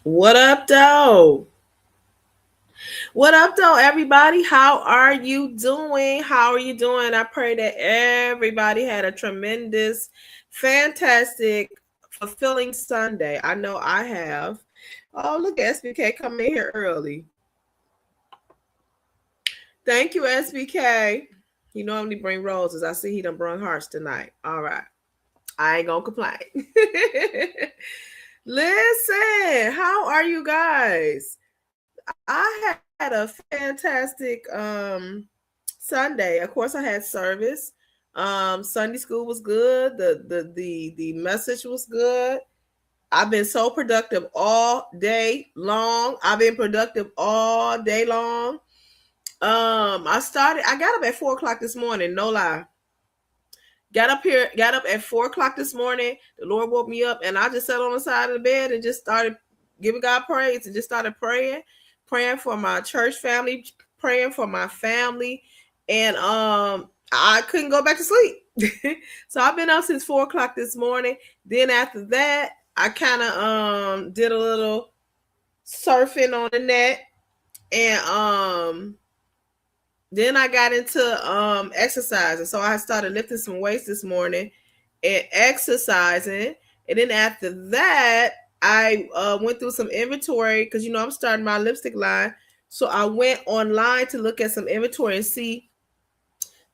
What up, though? What up, though, everybody? How are you doing? How are you doing? I pray that everybody had a tremendous, fantastic, fulfilling Sunday. I know I have. Oh, look at SBK coming in here early. Thank you, SBK. He normally bring roses. I see he done brung hearts tonight. All right. I ain't gonna complain. Listen, how are you guys? I had a fantastic Sunday. Of course, I had service. Sunday school was good. The message was good. I've been so productive all day long. I've been productive all day long. I got up at 4 o'clock this morning, no lie. Got up at 4 o'clock this morning. The Lord woke me up and I just sat on the side of the bed and just started giving God praise and just started praying for my church family, praying for my family. And I couldn't go back to sleep. So I've been up since 4 o'clock this morning. Then after that, I kind of did a little surfing on the net. And then I got into exercising. So I started lifting some weights this morning and exercising. And then after that, I went through some inventory because I'm starting my lipstick line. So I went online to look at some inventory and see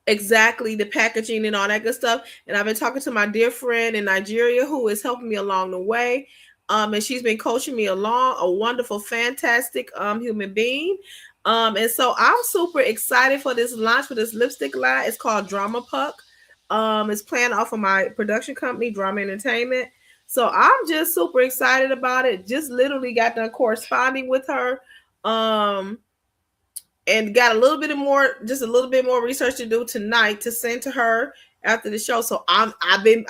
exactly the packaging and all that good stuff. And I've been talking to my dear friend in Nigeria who is helping me along the way. And she's been coaching me along, a wonderful, fantastic human being. And so I'm super excited for this launch for this lipstick line. It's called Drama Puck. It's planned off of my production company, Drama Entertainment. So I'm just super excited about it. Just literally got done corresponding with her. And got a little bit more research to do tonight to send to her after the show. So I've been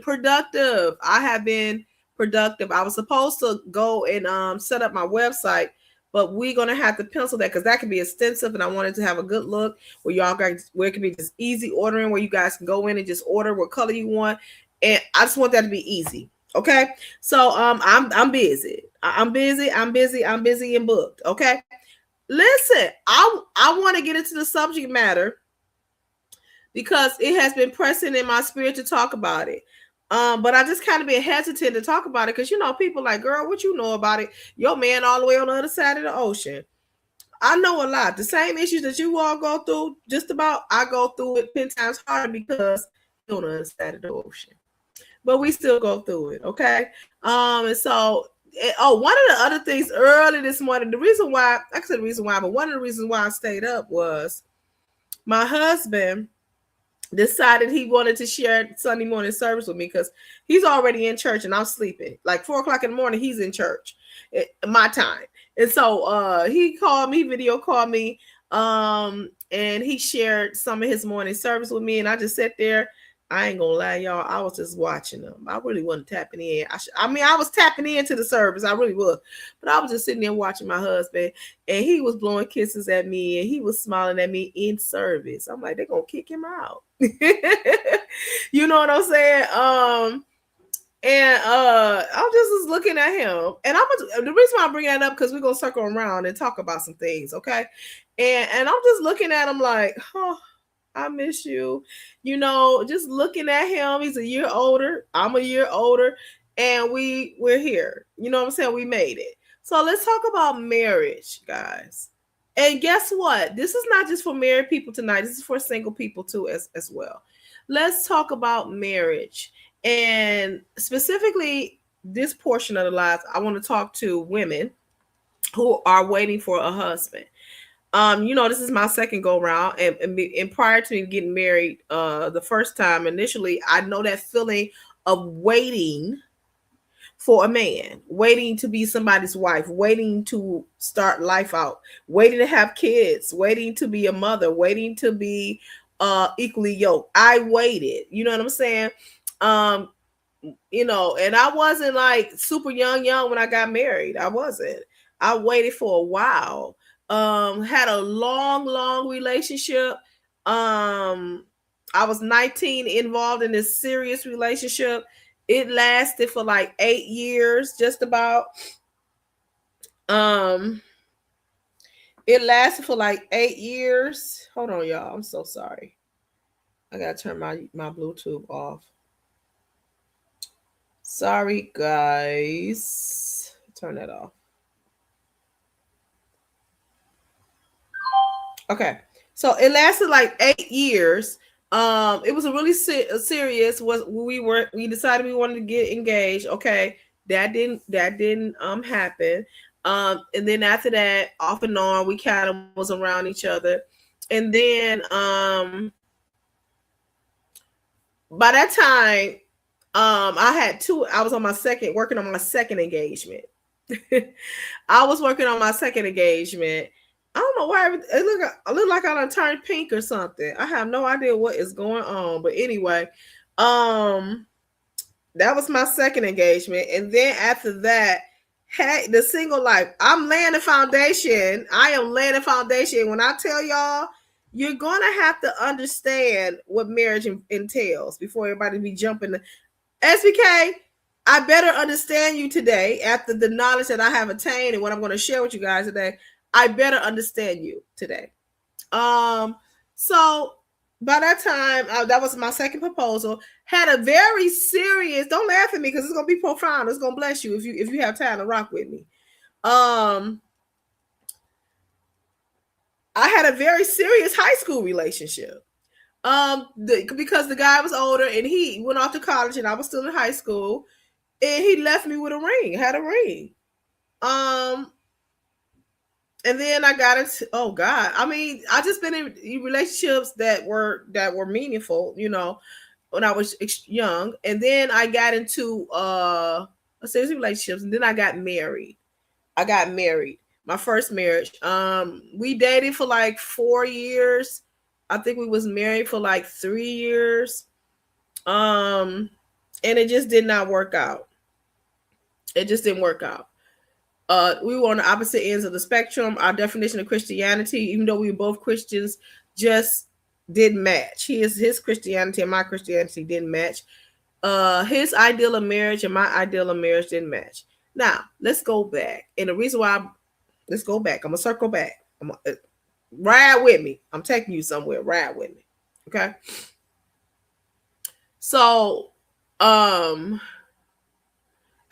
productive. I have been productive. I was supposed to go and set up my website, but we're gonna have to pencil that because that can be extensive, and I wanted to have a good look where where it can be just easy ordering, where you guys can go in and just order what color you want, and I just want that to be easy. Okay, so I'm busy. I'm busy. I'm busy and booked. Okay. Listen, I want to get into the subject matter because it has been pressing in my spirit to talk about it. But I just kind of been hesitant to talk about it because people like, girl, what you know about it? Your man all the way on the other side of the ocean. I know a lot. The same issues that you all go through, just about I go through it 10 times harder because you're on the other side of the ocean. But we still go through it, okay? And so one of the other things early this morning, the reason why, I said the reason why, but one of the reasons why I stayed up was my husband decided he wanted to share Sunday morning service with me because he's already in church and I'm sleeping. Like 4 o'clock in the morning, he's in church, my time. And so he called me, video called me, and he shared some of his morning service with me. And I just sat there. I ain't gonna lie, y'all. I was just watching them. I really wasn't tapping in. I was tapping into the service. I really was, but I was just sitting there watching my husband, and he was blowing kisses at me, and he was smiling at me in service. I'm like, they're gonna kick him out. You know what I'm saying? And I just was looking at him, and the reason why I bring that up because we're gonna circle around and talk about some things, okay? And I'm just looking at him like, oh, I miss you. Just looking at him. He's a year older. I'm a year older, and we're here. You know what I'm saying? We made it. So let's talk about marriage, guys. And guess what? This is not just for married people tonight. This is for single people too, as well. Let's talk about marriage. And specifically, this portion of the lives, I want to talk to women who are waiting for a husband. This is my second go round, and prior to me getting married, the first time initially, I know that feeling of waiting for a man, waiting to be somebody's wife, waiting to start life out, waiting to have kids, waiting to be a mother, waiting to be equally yoked. I waited. You know what I'm saying? And I wasn't like super young when I got married. I wasn't. I waited for a while. Had a long relationship. I was 19 involved in this serious relationship. It lasted for like 8 years, just about. Um, it lasted for like 8 years. Hold on, y'all. I'm so sorry. I gotta turn my Bluetooth off. Sorry, guys. Turn that off. Okay, so it lasted like 8 years. It was a really serious. We decided we wanted to get engaged. Okay, that didn't happen. And then after that, off and on, we kind of was around each other, and then by that time, I was on my second, working on my second engagement. I was working on my second engagement. I don't know why I look like I done turned pink or something. I have no idea what is going on. But anyway, that was my second engagement. And then after that, hey, the single life. I'm laying the foundation. I am laying the foundation. When I tell y'all, you're gonna have to understand what marriage entails before everybody be jumping. SBK, I better understand you today after the knowledge that I have attained and what I'm going to share with you guys today. I better understand you today. So by that time, that was my second proposal. Had a very serious. Don't laugh at me because it's going to be profound. It's going to bless you if you have time to rock with me. I had a very serious high school relationship. Because the guy was older and he went off to college and I was still in high school, and he left me with a ring. Had a ring. And then I got into, oh God, I mean, I just been in relationships that were meaningful, when I was young, and then I got into a series of relationships, and then I got married. My first marriage. We dated for like 4 years. I think we was married for like 3 years. And it just did not work out. It just didn't work out. We were on the opposite ends of the spectrum. Our definition of Christianity, even though we were both Christians, just didn't match. His Christianity and my Christianity didn't match. His ideal of marriage and my ideal of marriage didn't match. Now, let's go back. And the reason why let's go back. I'm gonna circle back. Ride with me. I'm taking you somewhere. Ride with me. Okay. So, I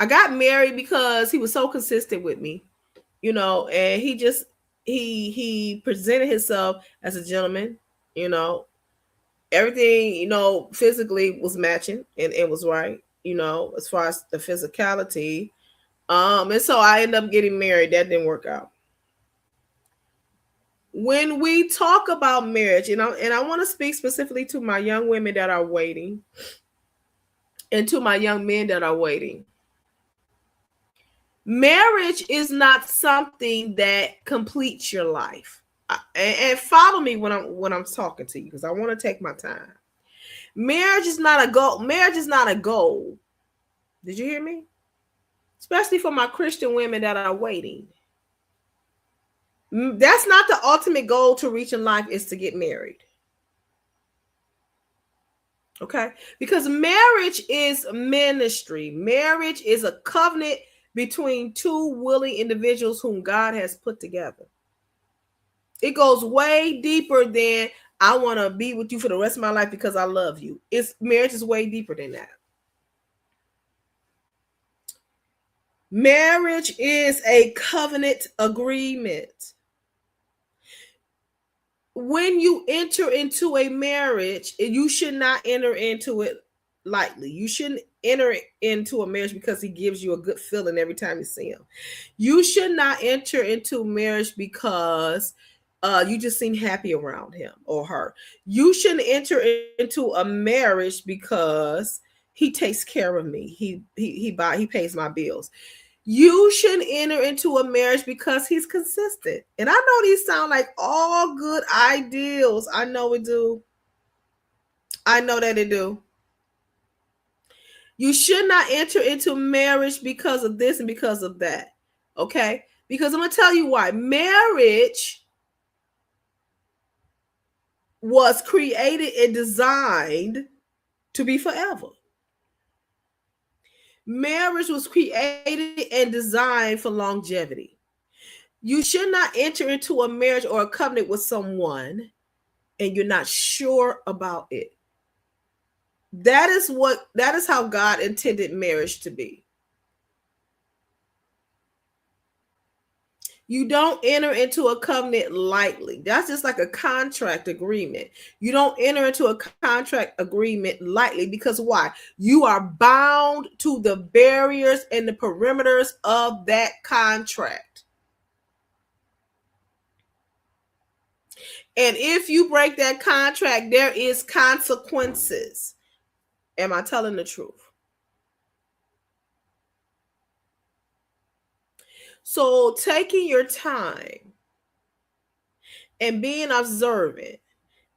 got married because he was so consistent with me, and he presented himself as a gentleman, everything, physically was matching and it was right, as far as the physicality. And so I ended up getting married. That didn't work out. When we talk about marriage, and I want to speak specifically to my young women that are waiting and to my young men that are waiting. Marriage is not something that completes your life. And follow me when I'm talking to you, because I want to take my time. Marriage is not a goal. Marriage is not a goal. Did you hear me? Especially for my Christian women that are waiting. That's not the ultimate goal to reach in life, is to get married. Okay? Because marriage is ministry. Marriage is a covenant between two willing individuals whom God has put together. It goes way deeper than I want to be with you for the rest of my life because I love you. Marriage is way deeper than that. Marriage is a covenant agreement. When you enter into a marriage, you should not enter into it lightly. You shouldn't enter into a marriage because he gives you a good feeling every time you see him. You should not enter into marriage because you just seem happy around him or her. You shouldn't enter into a marriage because he takes care of me. He pays my bills. You shouldn't enter into a marriage because he's consistent. And I know these sound like all good ideals. I know it do. I know that it do. You should not enter into marriage because of this and because of that. Okay? Because I'm going to tell you why. Marriage was created and designed to be forever. Marriage was created and designed for longevity. You should not enter into a marriage or a covenant with someone and you're not sure about it. That is how God intended marriage to be. You don't enter into a covenant lightly. That's just like a contract agreement. You don't enter into a contract agreement lightly because why? You are bound to the barriers and the perimeters of that contract. And if you break that contract, there is consequences. Am I telling the truth? So taking your time and being observant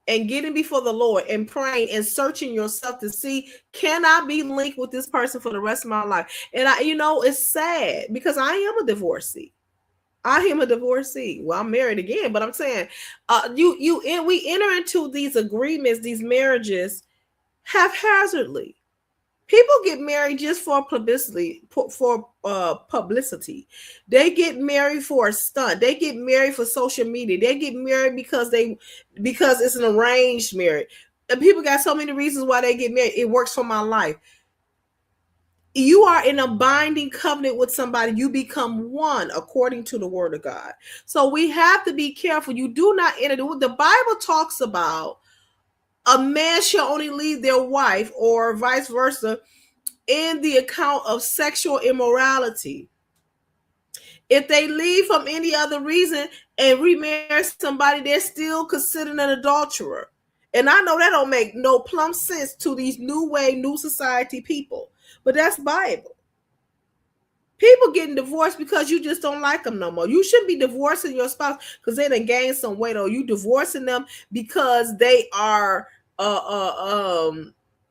and getting before the Lord and praying and searching yourself to see, can I be linked with this person for the rest of my life? And it's sad because I am a divorcee. Well, I'm married again, but I'm saying, we enter into these agreements, these marriages, haphazardly. People get married just for publicity. Publicity. They get married for a stunt. They get married for social media. They get married because it's an arranged marriage. And people got so many reasons why they get married. It works for my life. You are in a binding covenant with somebody. You become one according to the word of God. So we have to be careful. You do not enter. The Bible talks about a man shall only leave their wife or vice versa in the account of sexual immorality. If they leave from any other reason and remarry somebody, they're still considered an adulterer. And I know that don't make no plumb sense to these new society people, but that's Bible. People getting divorced because you just don't like them no more. You shouldn't be divorcing your spouse because they done gained some weight, or you divorcing them because they are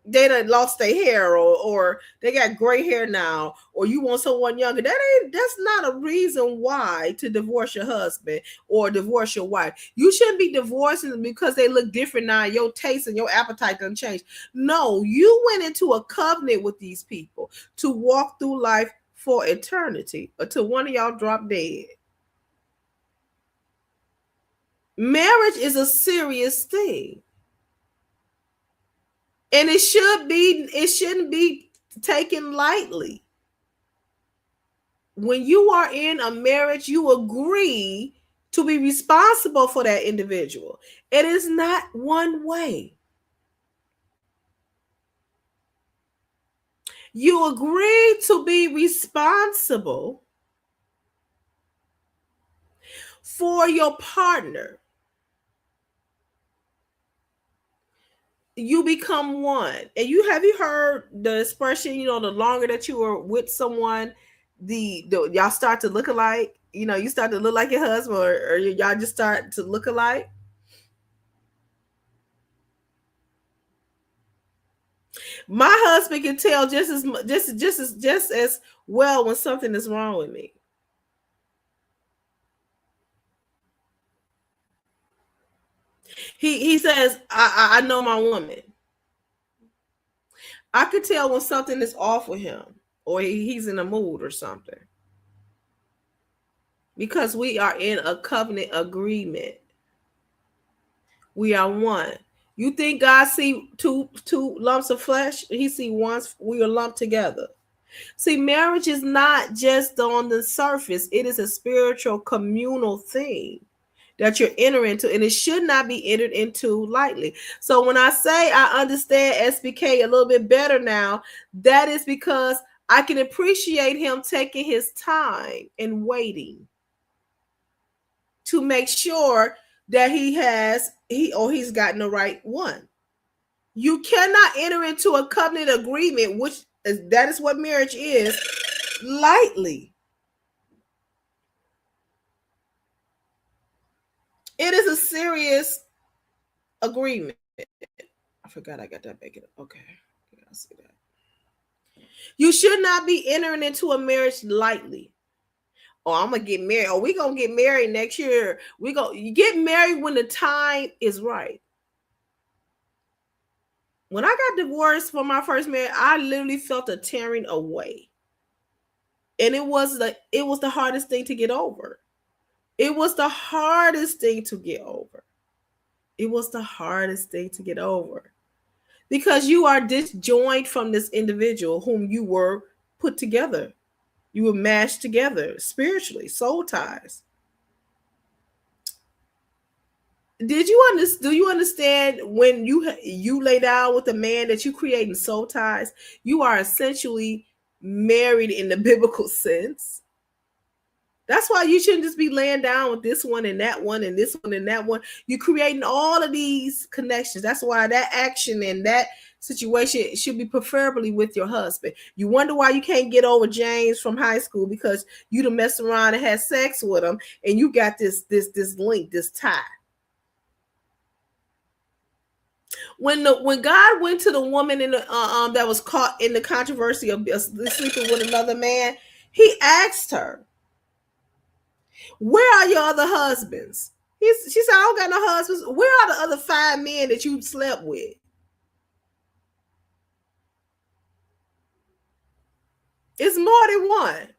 they done lost their hair, or they got gray hair now, or you want someone younger. That's not a reason why to divorce your husband or divorce your wife. You shouldn't be divorcing them because they look different now. Your taste and your appetite done changed. No, you went into a covenant with these people to walk through life for eternity until one of y'all drop dead. Marriage is a serious thing. And it shouldn't be taken lightly. When you are in a marriage, you agree to be responsible for that individual. It is not one way. You agree to be responsible for your partner. You become one. And have you heard the expression, the longer that you are with someone, the y'all start to look alike? You start to look like your husband, or y'all just start to look alike. My husband can tell just as well when something is wrong with me. He says, I know my woman. I could tell when something is off with him, or he's in a mood or something, because we are in a covenant agreement. We are one. You think God see two lumps of flesh? He see once we are lumped together. See, marriage is not just on the surface. It is a spiritual communal thing that you're entering into, and it should not be entered into lightly. So when I say I understand SBK a little bit better now, that is because I can appreciate him taking his time and waiting to make sure that he's gotten the right one. You cannot enter into a covenant agreement, that is what marriage is, lightly. It is a serious agreement. I forgot I got that bacon. Okay. Yeah, I see that. You should not be entering into a marriage lightly. Oh, I'm gonna get married. Oh, we gonna get married next year. You get married when the time is right. When I got divorced from my first marriage, I literally felt a tearing away. And it was the hardest thing to get over. It was the hardest thing to get over. It was the hardest thing to get over because you are disjoined from this individual whom you were put together. You were mashed together spiritually, soul ties. Do you understand when you lay down with a man that you creating soul ties, you are essentially married in the biblical sense. That's why you shouldn't just be laying down with this one and that one and this one and that one. You're creating all of these connections. That's why that action and that situation should be preferably with your husband. You wonder why you can't get over James from high school because you done messed around and had sex with him and you got this link, this tie. When God went to the woman in the that was caught in the controversy of sleeping with another man, he asked her, "Where are your other husbands?" She said, "I don't got no husbands. Where are the other 5 men that you slept with?" It's more than one.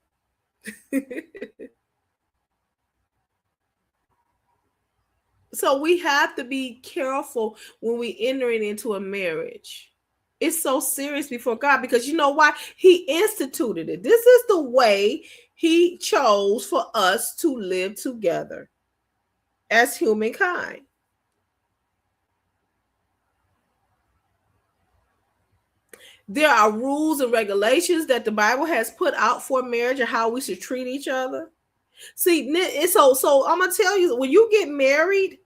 So we have to be careful when we entering into a marriage. It's so serious before God because you know why? He instituted it. This is the way he chose for us to live together as humankind. There are rules and regulations that the Bible has put out for marriage and how we should treat each other. See, so I'm gonna tell you, when you get married,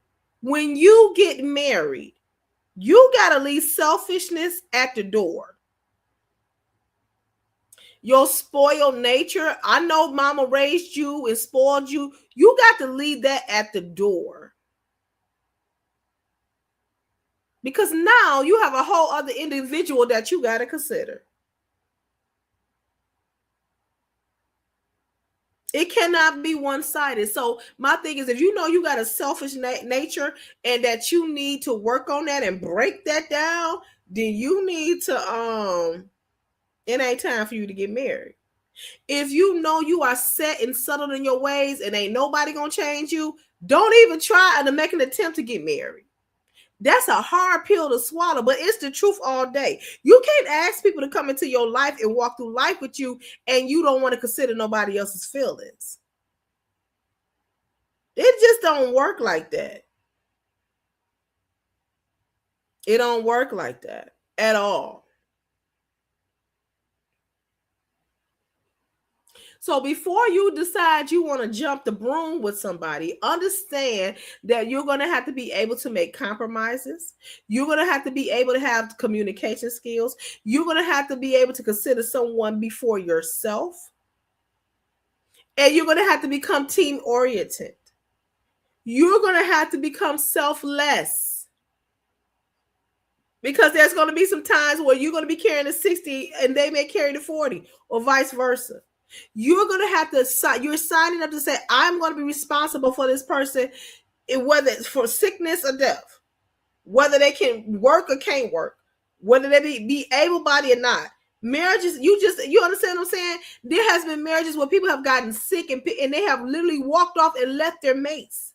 you gotta leave selfishness at the door. Your spoiled nature. I know mama raised you and spoiled you. You got to leave that at the door. Because now you have a whole other individual that you got to consider. It cannot be one-sided. So my thing is, if you know you got a selfish nature and that you need to work on that and break that down, then you need to it ain't time for you to get married. If you know you are set and settled in your ways and ain't nobody gonna change you, don't even try to make an attempt to get married. That's a hard pill to swallow, but it's the truth all day. You can't ask people to come into your life and walk through life with you, and you don't want to consider nobody else's feelings. It just don't work like that. It don't work like that at all. So before you decide you want to jump the broom with somebody, understand that you're going to have to be able to make compromises. You're going to have to be able to have communication skills. You're going to have to be able to consider someone before yourself. And you're going to have to become team oriented. You're going to have to become selfless. Because there's going to be some times where you're going to be carrying the 60 and they may carry the 40 or vice versa. You're going to have to, you're signing up to say, I'm going to be responsible for this person, whether it's for sickness or death, whether they can work or can't work, whether they be able-bodied or not. Marriages, you understand what I'm saying? There has been marriages where people have gotten sick and they have literally walked off and left their mates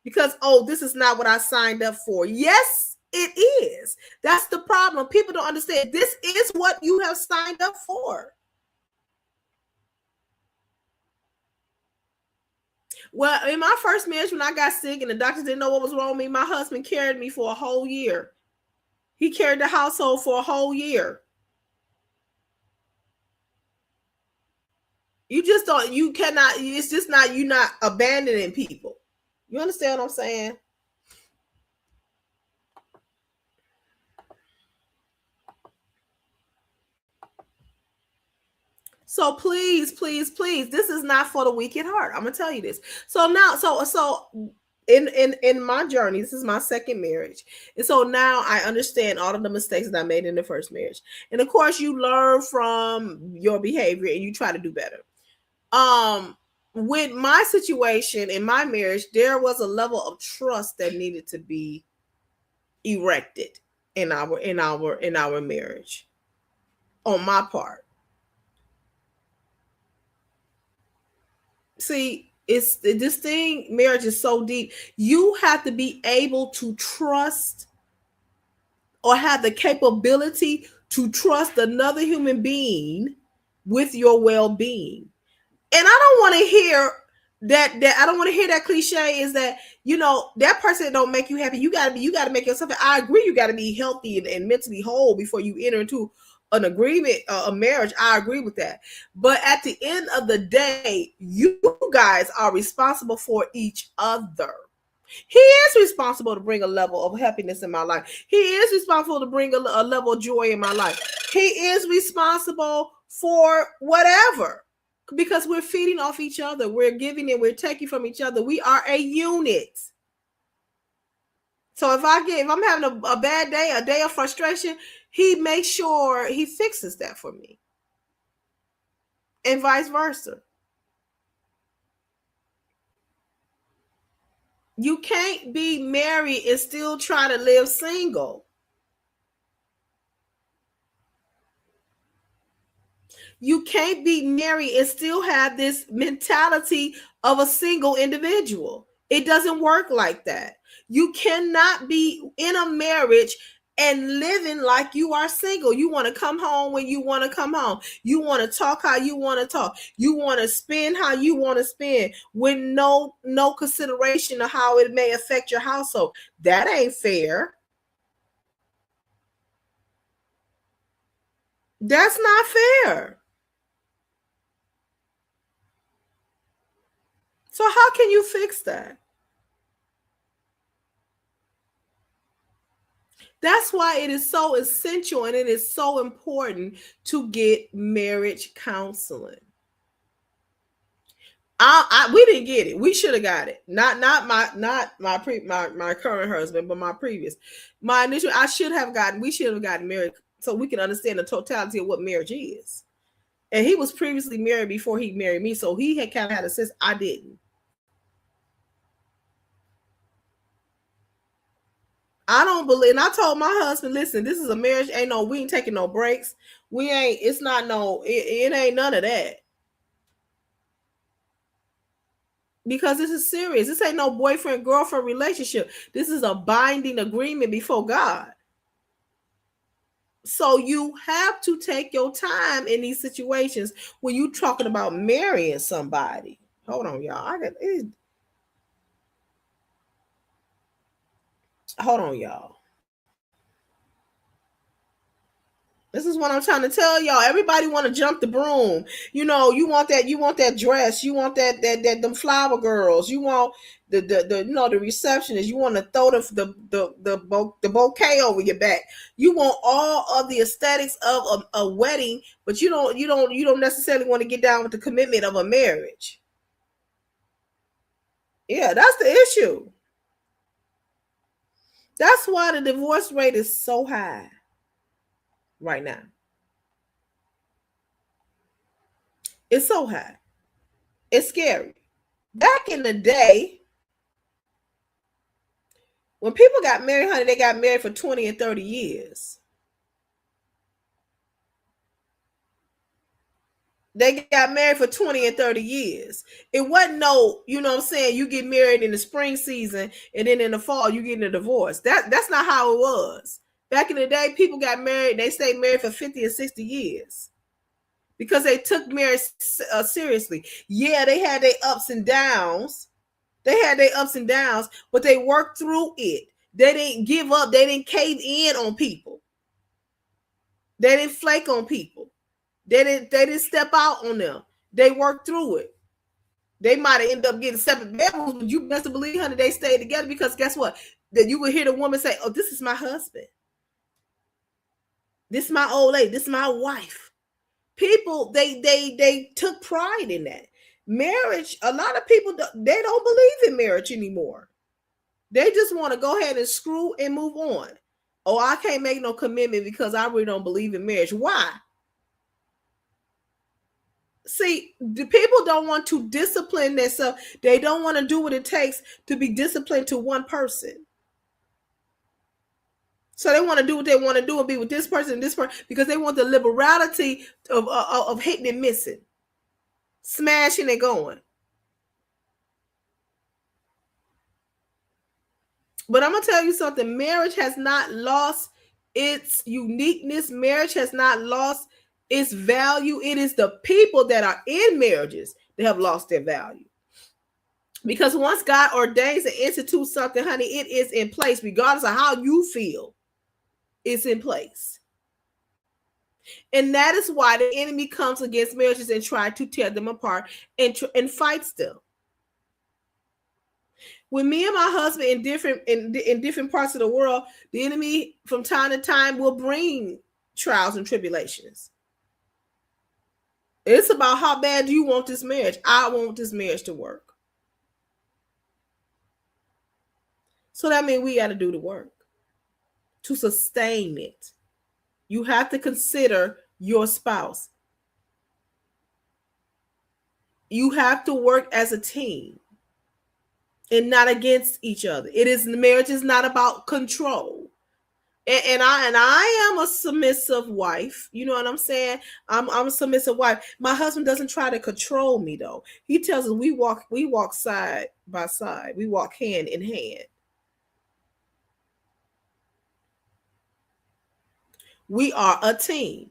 because, oh, this is not what I signed up for. Yes, it is. That's the problem. People don't understand. This is what you have signed up for. Well, in my first marriage, when I got sick and the doctors didn't know what was wrong with me, my husband carried me for a whole year. He carried the household for a whole year. You just don't, you cannot, it's just not, you're not abandoning people. You understand what I'm saying? So please, please, please, this is not for the weak at heart. I'm gonna tell you this. So now, so in my journey, this is my second marriage, and so now I understand all of the mistakes that I made in the first marriage, and of course, you learn from your behavior and you try to do better. With my situation in my marriage, there was a level of trust that needed to be erected in our marriage on my part. See, It's this thing, marriage is so deep. You have to be able to trust or have the capability to trust another human being with your well-being. And I don't want to hear that I don't want to hear that cliche is that, you know, that person don't make you happy. You gotta make yourself happy. I agree, you gotta be healthy and mentally whole before you enter into an agreement, a marriage. I agree with that. But at the end of the day, you guys are responsible for each other. He is responsible to bring a level of happiness in my life. He is responsible to bring a level of joy in my life. He is responsible for whatever, because we're feeding off each other. We're giving and we're taking from each other. We are a unit. So if I'm having a bad day, a day of frustration, he makes sure he fixes that for me, and vice versa. You can't be married and still try to live single. You can't be married and still have this mentality of a single individual. It doesn't work like that. You cannot be in a marriage and living like you are single. You want to come home when you want to come home. You want to talk how you want to talk. You want to spend how you want to spend with no consideration of how it may affect your household. That ain't fair. That's not fair. So how can you fix that? That's why it is so essential and it is so important to get marriage counseling. We didn't get it. We should have got it. Not my current husband, but my previous. My initial, we should have gotten married so we can understand the totality of what marriage is. And he was previously married before he married me, so he had kind of had a sense. I didn't. I don't believe, and I told my husband, listen, this is a marriage. We ain't taking no breaks. It's not it ain't none of that. Because this is serious. This ain't no boyfriend girlfriend relationship. This is a binding agreement before God. So you have to take your time in these situations when you're talking about marrying somebody. Hold on, y'all. Hold on, y'all. This is what I'm trying to tell y'all. Everybody want to jump the broom. You want that dress. You want that them flower girls. You want the receptionist. You want to throw the bouquet over your back. You want all of the aesthetics of a wedding, but you don't necessarily want to get down with the commitment of a marriage. Yeah, that's the issue. That's why the divorce rate is so high right now. It's so high. It's scary. Back in the day, when people got married, honey, they got married for 20 and 30 years. They got married for 20 and 30 years. It wasn't you know what I'm saying, you get married in the spring season and then in the fall you get a divorce. That's not how it was. Back in the day, people got married, they stayed married for 50 and 60 years. Because they took marriage seriously. Yeah, they had their ups and downs. But they worked through it. They didn't give up. They didn't cave in on people. They didn't flake on people. They didn't step out on them. They worked through it. They might have ended up getting separate bedrooms, but you best believe, honey, they stayed together, because guess what? That you would hear the woman say, "Oh, this is my husband. This is my old lady. This is my wife." People, they took pride in that. Marriage, a lot of people, they don't believe in marriage anymore. They just want to go ahead and screw and move on. Oh, I can't make no commitment because I really don't believe in marriage. Why? See, the people don't want to discipline themselves. They don't want to do what it takes to be disciplined to one person. So they want to do what they want to do and be with this person and this person because they want the liberality of hitting and missing, smashing and going. But I'm gonna tell you something. Marriage has not lost its uniqueness. Marriage has not lost its value. It is the people that are in marriages that have lost their value. Because once God ordains and institutes something, honey, it is in place, regardless of how you feel. It's in place. And that is why the enemy comes against marriages and tries to tear them apart and fights them. When me and my husband in different parts of the world, the enemy from time to time will bring trials and tribulations. It's about how bad do you want this marriage? I want this marriage to work. So that means we got to do the work to sustain it. You have to consider your spouse. You have to work as a team and not against each other. Marriage is not about control. And I am a submissive wife. You know what I'm saying? I'm a submissive wife. My husband doesn't try to control me though. He tells us we walk side by side. We walk hand in hand. We are a team.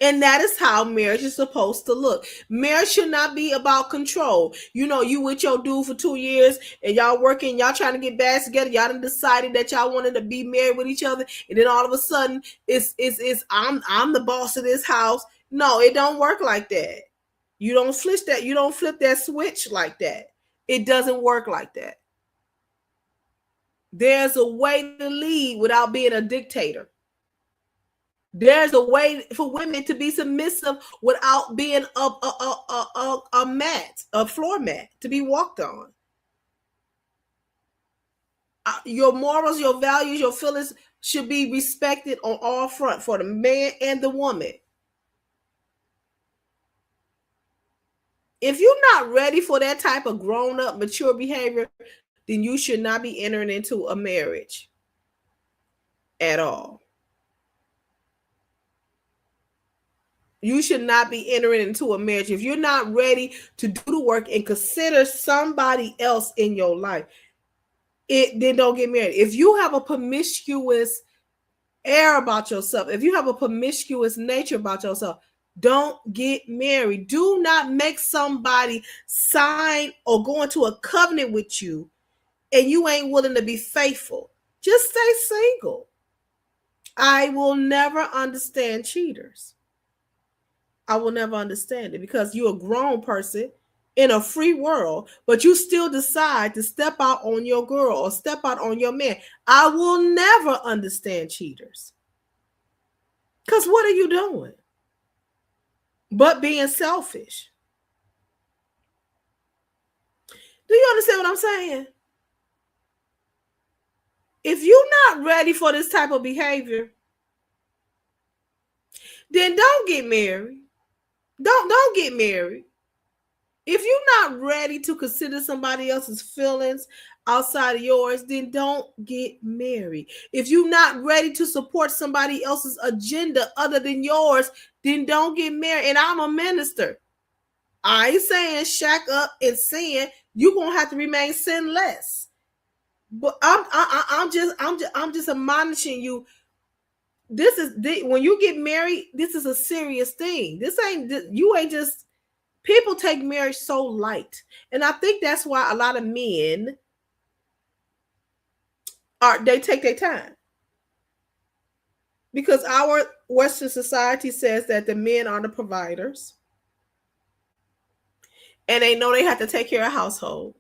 And that is how marriage is supposed to look. Marriage should not be about control. You know, you with your dude for 2 years and y'all working, y'all trying to get back together. Y'all done decided that y'all wanted to be married with each other. And then all of a sudden it's I'm the boss of this house. No, it don't work like that. You don't flip that. You don't flip that switch like that. It doesn't work like that. There's a way to lead without being a dictator. There's a way for women to be submissive without being a mat, a floor mat to be walked on. Your morals, your values, your feelings should be respected on all fronts for the man and the woman. If you're not ready for that type of grown-up, mature behavior, then you should not be entering into a marriage at all. You should not be entering into a marriage if you're not ready to do the work and consider somebody else in your life. Then don't get married. If you have a promiscuous air about yourself, if you have a promiscuous nature about yourself, don't get married. Do not make somebody sign or go into a covenant with you and you ain't willing to be faithful. Just stay single. I will never understand cheaters. I will never understand it because you're a grown person in a free world, but you still decide to step out on your girl or step out on your man. I will never understand cheaters. Because what are you doing? But being selfish. Do you understand what I'm saying? If you're not ready for this type of behavior, then don't get married. Don't get married. If you're not ready to consider somebody else's feelings outside of yours, then don't get married. If you're not ready to support somebody else's agenda other than yours, then don't get married. And I'm a minister. I ain't saying shack up and sin. You're gonna have to remain sinless. But I'm just admonishing you. This is when you get married. This is a serious thing. You ain't just. People take marriage so light, and I think that's why a lot of men they take their time, because our Western society says that the men are the providers, and they know they have to take care of household,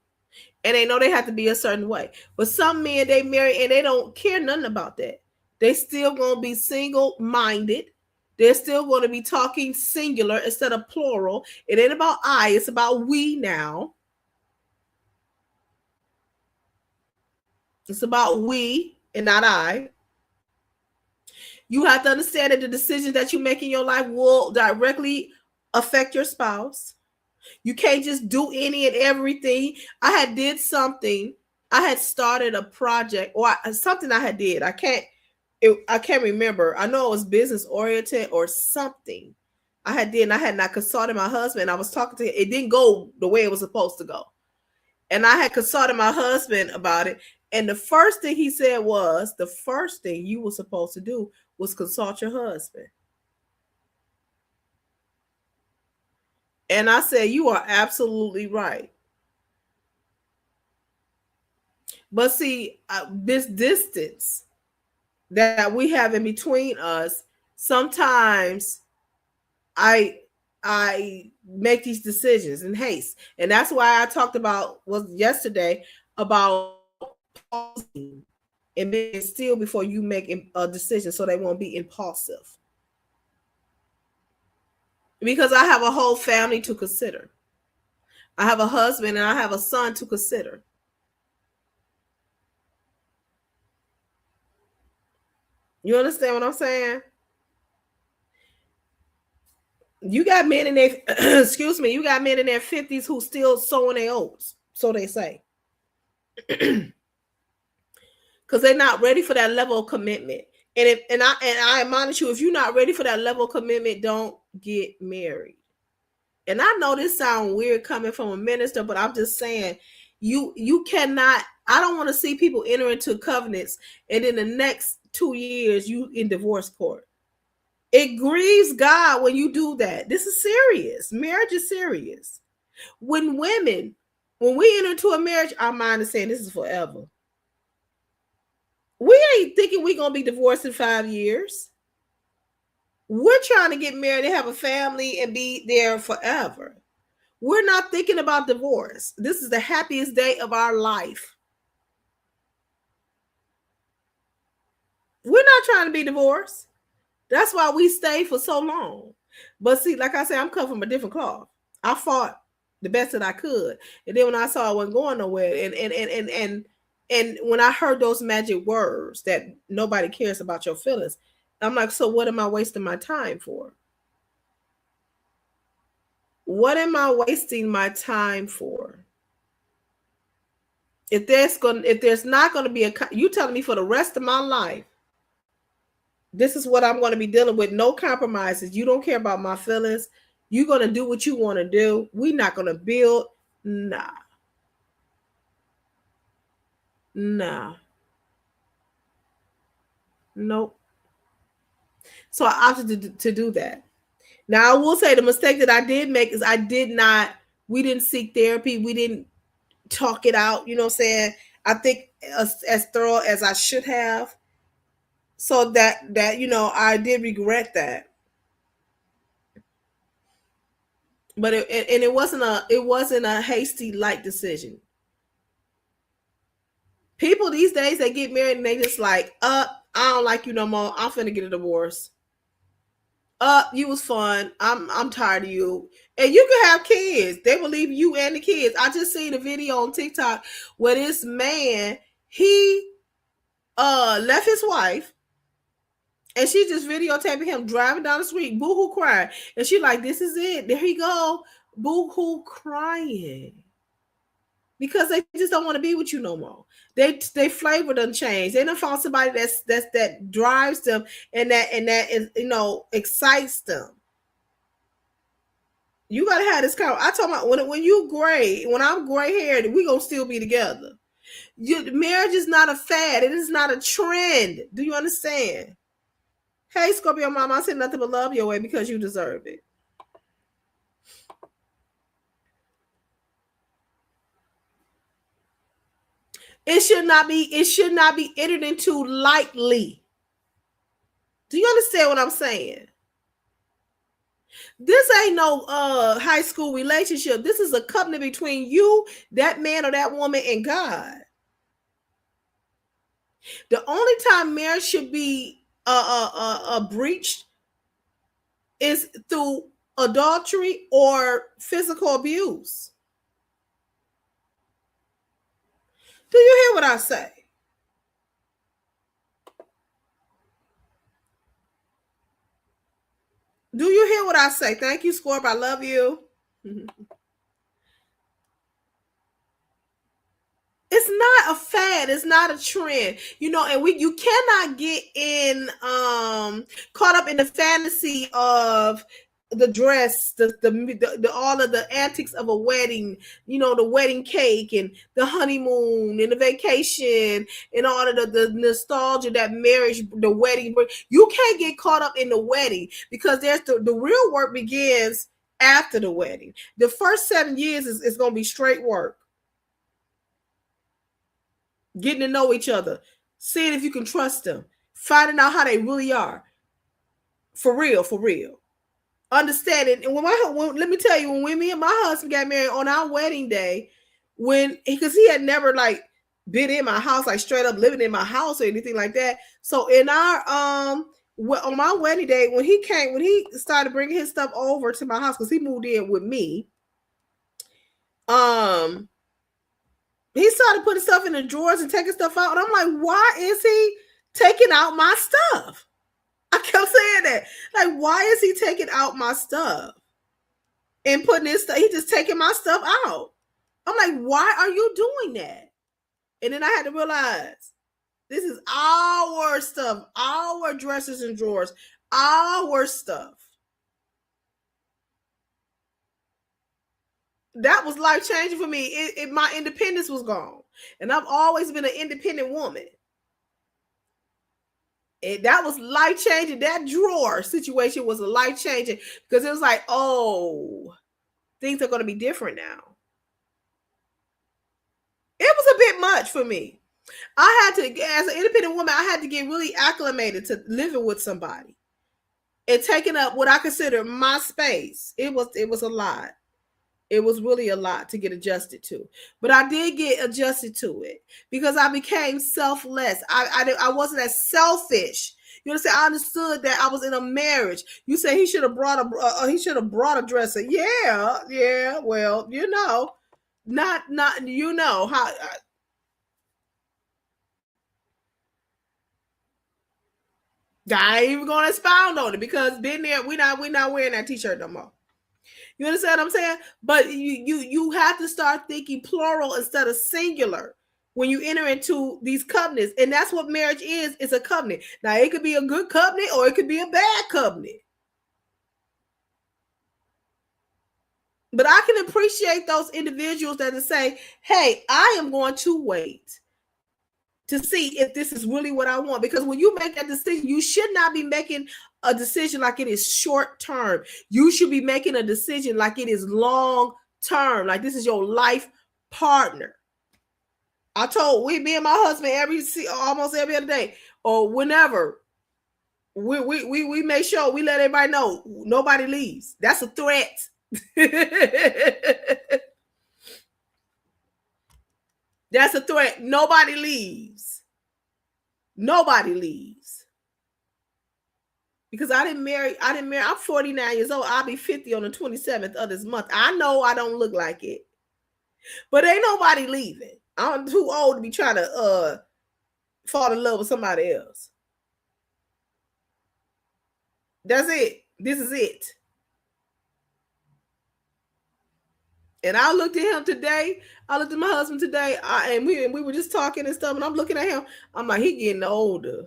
and they know they have to be a certain way. But some men, they marry and they don't care nothing about that. They still gonna be single-minded. They're still going to be talking singular instead of plural. It ain't about I, it's about we now. It's about we and not I. You have to understand that the decisions that you make in your life will directly affect your spouse. You can't just do any and everything. I had did something. I had started a project or something I had did. I can't remember. I know it was business oriented or something. I had not consulted my husband. I was talking to him. It didn't go the way it was supposed to go. And I had consulted my husband about it. And the first thing he said was, the first thing you were supposed to do was consult your husband. And I said, you are absolutely right. But see, this distance that we have in between us, sometimes I make these decisions in haste. And that's why I talked about was yesterday about pausing and being still before you make a decision so they won't be impulsive. Because I have a whole family to consider. I have a husband and I have a son to consider. You understand what I'm saying? You got men in their excuse me, you got men in their 50s who still sowing their oats, so they say. Because they're not ready for that level of commitment. And I admonish you, if you're not ready for that level of commitment, don't get married. And I know this sounds weird coming from a minister, but I'm just saying, you cannot. I don't want to see people enter into covenants and in the next 2 years you in divorce court. It grieves God when you do that. This is serious. Marriage is serious. When we enter into a marriage, our mind is saying this is forever. We ain't thinking we're going to be divorced in 5 years. We're trying to get married and have a family and be there forever. We're not thinking about divorce. This is the happiest day of our life. We're not trying to be divorced. That's why we stayed for so long. But see, like I said, I'm cut from a different cloth. I fought the best that I could. And then when I saw I wasn't going nowhere, and when I heard those magic words that nobody cares about your feelings, I'm like, so what am I wasting my time for? What am I wasting my time for? If there's not going to be you telling me for the rest of my life, this is what I'm going to be dealing with. No compromises. You don't care about my feelings. You're going to do what you want to do. We're not going to build. Nah. Nope. So I opted to do that. Now I will say the mistake that I did make is we didn't seek therapy. We didn't talk it out. You know what I'm saying? I think as thorough as I should have. So that I did regret that. But it wasn't a hasty light decision. People these days, they get married and they just like, I don't like you no more. I'm finna get a divorce. You was fun. I'm tired of you. And you can have kids. They believe you and the kids. I just seen a video on TikTok where this man, he left his wife. And she just videotaping him driving down the street, boo-hoo crying. And she like, this is it. There he go. Boo-hoo crying. Because they just don't want to be with you no more. They flavor done changed. They done found somebody that drives them and that is, excites them. You gotta have this kind. I told my when I'm gray haired, we gonna still be together. Marriage is not a fad. It is not a trend. Do you understand? Hey, Scorpio Mama, I said nothing but love your way because you deserve it. It should not be entered into lightly. Do you understand what I'm saying? This ain't no high school relationship. This is a covenant between you, that man or that woman, and God. The only time marriage should be breached is through adultery or physical abuse. Do you hear what I say? Do you hear what I say? Thank you, Scorp. I love you. It's not a fad. It's not a trend, and you cannot get in caught up in the fantasy of the dress, the all of the antics of a wedding, the wedding cake and the honeymoon and the vacation and all of the nostalgia, that marriage, the wedding. You can't get caught up in the wedding, because there's the real work begins after the wedding. The first 7 years is going to be straight work. Getting to know each other, seeing if you can trust them, finding out how they really are. For real. Understanding. And let me tell you, when me and my husband got married on our wedding day, because he had never like been in my house, like straight up living in my house or anything like that. So in our on my wedding day, when he started bringing his stuff over to my house, because he moved in with me, he started putting stuff in the drawers and taking stuff out, and I'm like, why is he taking out my stuff? I kept saying that. Like, why is he taking out my stuff and putting his stuff? He just taking my stuff out. I'm like, why are you doing that? And then I had to realize, this is our stuff, our dressers and drawers, our stuff. That was life changing for me. My independence was gone, and I've always been an independent woman. And that was life changing. That drawer situation was a life changing, because it was like, oh, things are going to be different now. It was a bit much for me. I had to, as an independent woman, I had to get really acclimated to living with somebody and taking up what I consider my space. It was a lot. It was really a lot to get adjusted to, but I did get adjusted to it, because I became selfless. I wasn't as selfish. You understand? I understood that I was in a marriage. You say he should have brought a dresser. Yeah. Well, not how. I ain't even gonna expound on it, because been there. We not wearing that t-shirt no more. You understand what I'm saying? But you have to start thinking plural instead of singular when you enter into these covenants. And that's what marriage is. It's a covenant. Now, it could be a good covenant or it could be a bad covenant. But I can appreciate those individuals that say, hey, I am going to wait to see if this is really what I want. Because when you make that decision, you should not be making a decision like it is short term. You should be making a decision like it is long term, like this is your life partner. I told me and my husband almost every other day or whenever we make sure we let everybody know nobody leaves. That's a threat. That's a threat. Nobody leaves. Because I didn't marry. I'm 49 years old. I'll be 50 on the 27th of this month. I know I don't look like it, but ain't nobody leaving. I'm too old to be trying to fall in love with somebody else. That's it. This is it. And I looked at him today. I looked at my husband today, and we were just talking and stuff. And I'm looking at him. I'm like, he getting older.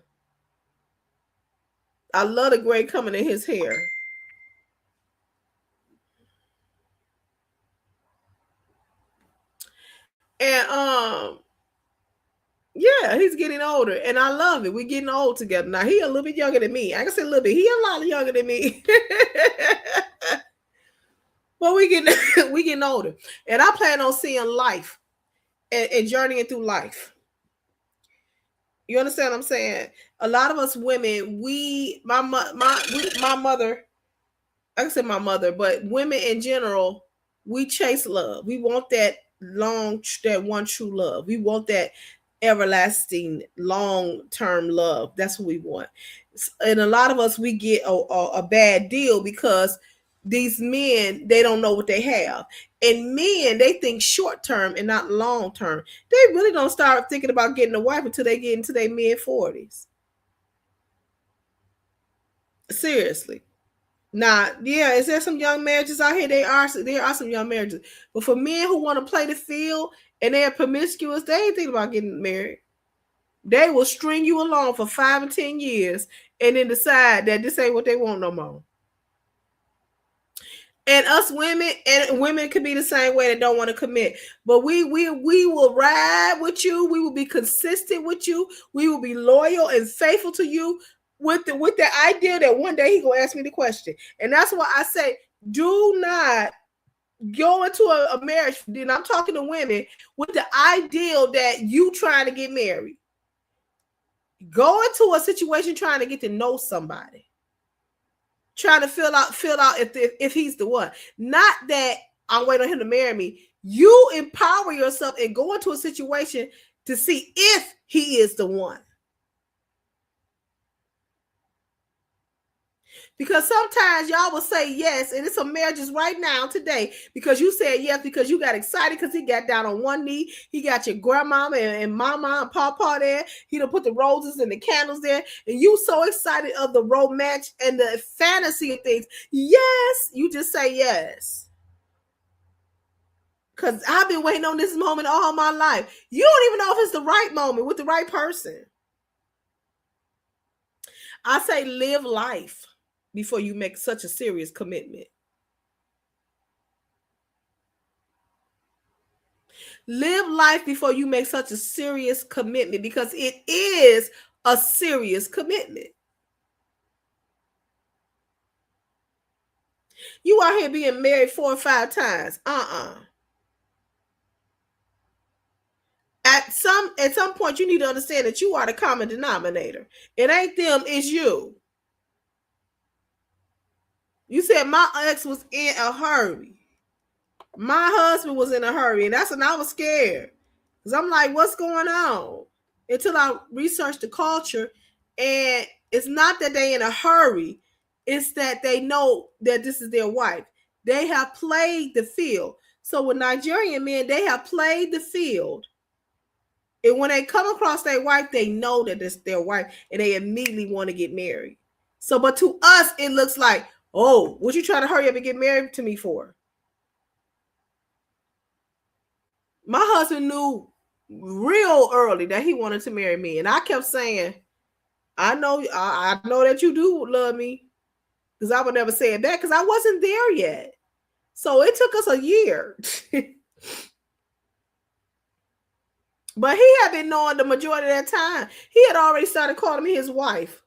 I love the gray coming in his hair. And yeah, he's getting older, and I love it. We're getting old together. Now he a little bit younger than me. I can say a little bit. He a lot younger than me. But we getting older, and I plan on seeing life and journeying through life. You understand what I'm saying? A lot of us women, my mother, I can say my mother, but women in general, we chase love. We want that one true love. We want that everlasting, long-term love. That's what we want. And a lot of us, we get a bad deal because these men, they don't know what they have. And men, they think short term and not long term. They really don't start thinking about getting a wife until they get into their mid-40s. Seriously. Now, yeah, is there some young marriages out here? There are some young marriages. But for men who want to play the field and they're promiscuous, they ain't thinking about getting married. They will string you along for 5 and 10 years and then decide that this ain't what they want no more. And us women, and women could be the same way that don't want to commit. But we will ride with you. We will be consistent with you. We will be loyal and faithful to you with the idea that one day he gonna ask me the question. And that's why I say, do not go into a marriage. Then I'm talking to women with the ideal that you trying to get married. Go into a situation trying to get to know somebody, trying to fill out if he's the one. Not that I'm waiting on him to marry me. You empower yourself and go into a situation to see if he is the one. Because sometimes y'all will say yes, and it's some marriages right now today because you said yes because you got excited because he got down on one knee. He got your grandmama and mama and papa there. He done put the roses and the candles there, and you so excited of the romance and the fantasy of things. Yes, you just say yes. Because I've been waiting on this moment all my life. You don't even know if it's the right moment with the right person. I say live life before you make such a serious commitment. Live life before you make such a serious commitment, because it is a serious commitment. You out here being married 4 or 5 times. At some point, you need to understand that you are the common denominator. It ain't them, it's you. You said my ex was in a hurry. My husband was in a hurry, and that's when I was scared. Because I'm like, what's going on? Until I researched the culture, and it's not that they in a hurry. It's that they know that this is their wife. They have played the field. So with Nigerian men, they have played the field. And when they come across their wife, they know that it's their wife, and they immediately want to get married. So, but to us, it looks like, oh, what you trying to hurry up and get married to me for? My husband knew real early that he wanted to marry me, and I kept saying, I know that you do love me, because I would never say it back because I wasn't there yet. So it took us a year. But he had been knowing the majority of that time. He had already started calling me his wife.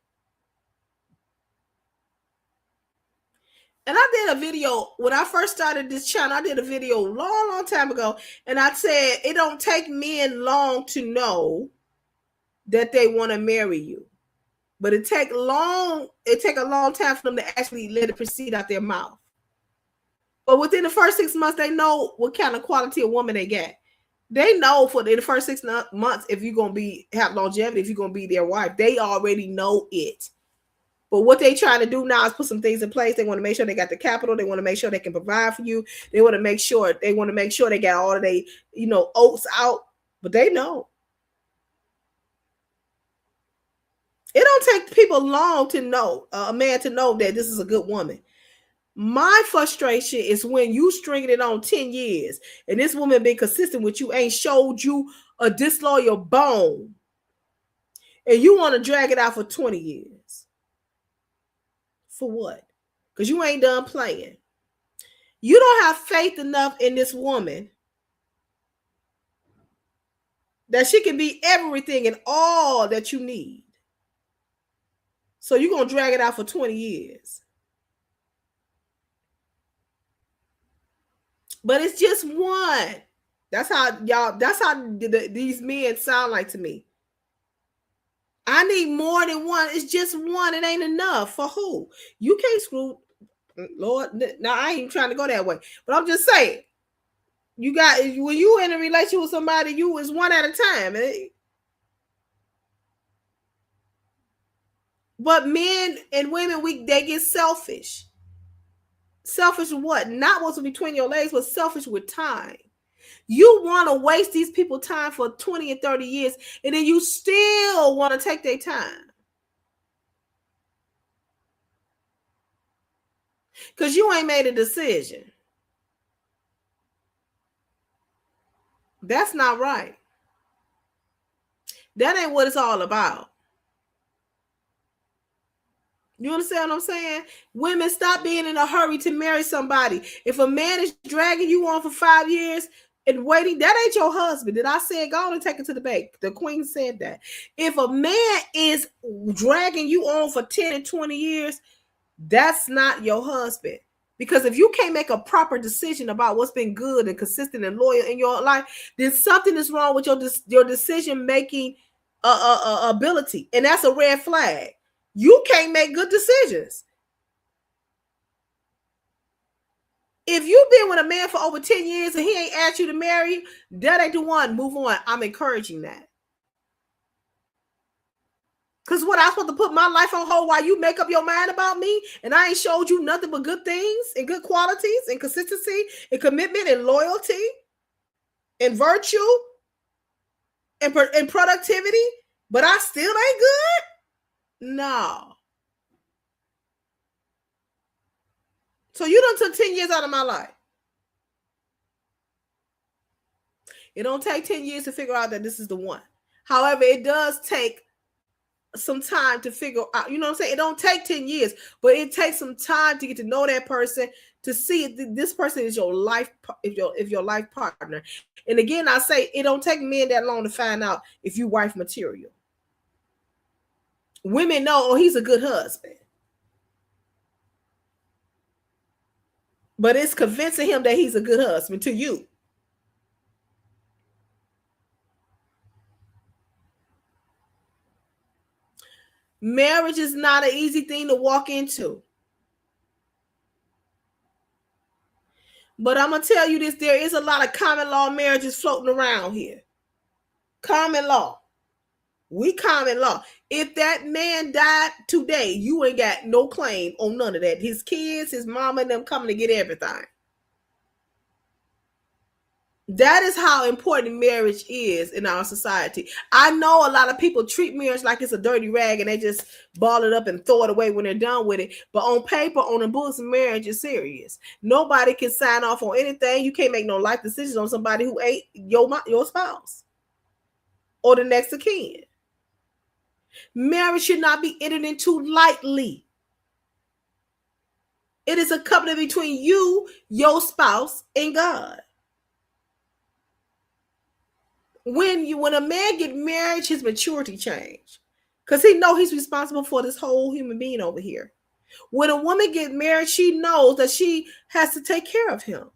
And I did a video when I first started this channel. I did a video long time ago, and I said it don't take men long to know that they want to marry you, but it take a long time for them to actually let it proceed out their mouth. But within the first 6 months, they know what kind of quality of woman they get. They know for the first 6 months if you're gonna have longevity, if you're gonna be their wife. They already know it. But what they trying to do now is put some things in place. They want to make sure they got the capital. They want to make sure they can provide for you. They want to make sure they got all of their, oats out. But they know. It don't take people long to know, a man to know that this is a good woman. My frustration is when you stringing it on 10 years and this woman been consistent with you, ain't showed you a disloyal bone, and you want to drag it out for 20 years. For what? Because you ain't done playing. You don't have faith enough in this woman that she can be everything and all that you need. So you're going to drag it out for 20 years. But it's just one. That's how these men sound like to me. I need more than one. It's just one. It ain't enough. For who? You can't screw, Lord. Now, I ain't trying to go that way. But I'm just saying, when you in a relationship with somebody, you is one at a time. But men and women, they get selfish. Selfish with what? Not what's between your legs, but selfish with time. You want to waste these people time for 20 and 30 years, and then you still want to take their time. Because you ain't made a decision. That's not right. That ain't what it's all about. You understand what I'm saying? Women, stop being in a hurry to marry somebody. If a man is dragging you on for 5 years and waiting, that ain't your husband. Did I say it? Go on and take it to the bank. The queen said that. If a man is dragging you on for 10 and 20 years, that's not your husband. Because if you can't make a proper decision about what's been good and consistent and loyal in your life, then something is wrong with your decision making ability, and that's a red flag. You can't make good decisions. If you've been with a man for over 10 years and he ain't asked you to marry, that ain't the one. Move on. I'm encouraging that. Because what, I supposed to put my life on hold while you make up your mind about me, and I ain't showed you nothing but good things and good qualities and consistency and commitment and loyalty and virtue and productivity, but I still ain't good? No. So you done took 10 years out of my life. It don't take 10 years to figure out that this is the one. However, it does take some time to figure out, you know what I'm saying? It don't take 10 years, but it takes some time to get to know that person, to see if this person is your life, if your life partner. And again, I say it don't take men that long to find out if you wife material. Women know, oh, he's a good husband. But it's convincing him that he's a good husband to you. Marriage is not an easy thing to walk into. But I'm going to tell you this, there is a lot of common law marriages floating around here. Common law. We common law. If that man died today, you ain't got no claim on none of that. His kids, his mama, and them coming to get everything. That is how important marriage is in our society. I know a lot of people treat marriage like it's a dirty rag and they just ball it up and throw it away when they're done with it. But on paper, on the books, marriage is serious. Nobody can sign off on anything. You can't make no life decisions on somebody who ain't your spouse or the next of kin. Marriage should not be entered into lightly. It is a covenant between you, your spouse, and God. When a man get married, his maturity change, because he know he's responsible for this whole human being over here. When a woman get married, she knows that she has to take care of him.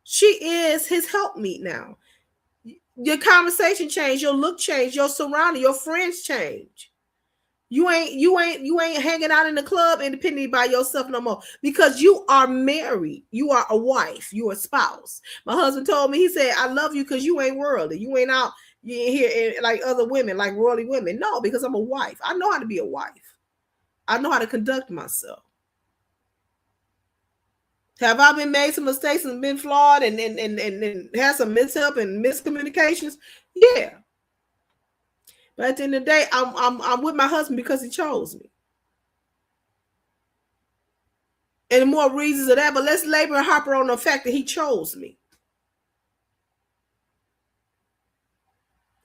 She is his helpmeet now. Your conversation change, your look change, your surrounding, your friends change. You ain't hanging out in the club independently by yourself no more, because you are married. You are a wife. You are a spouse. My husband told me, he said, I love you because you ain't worldly. You ain't out here like other women, like worldly women. No, because I'm a wife. I know how to be a wife. I know how to conduct myself. Have I been made some mistakes and been flawed and had some mishap and miscommunications? Yeah. But at the end of the day, I'm with my husband because he chose me. And more reasons of that, but let's labor and harper on the fact that he chose me.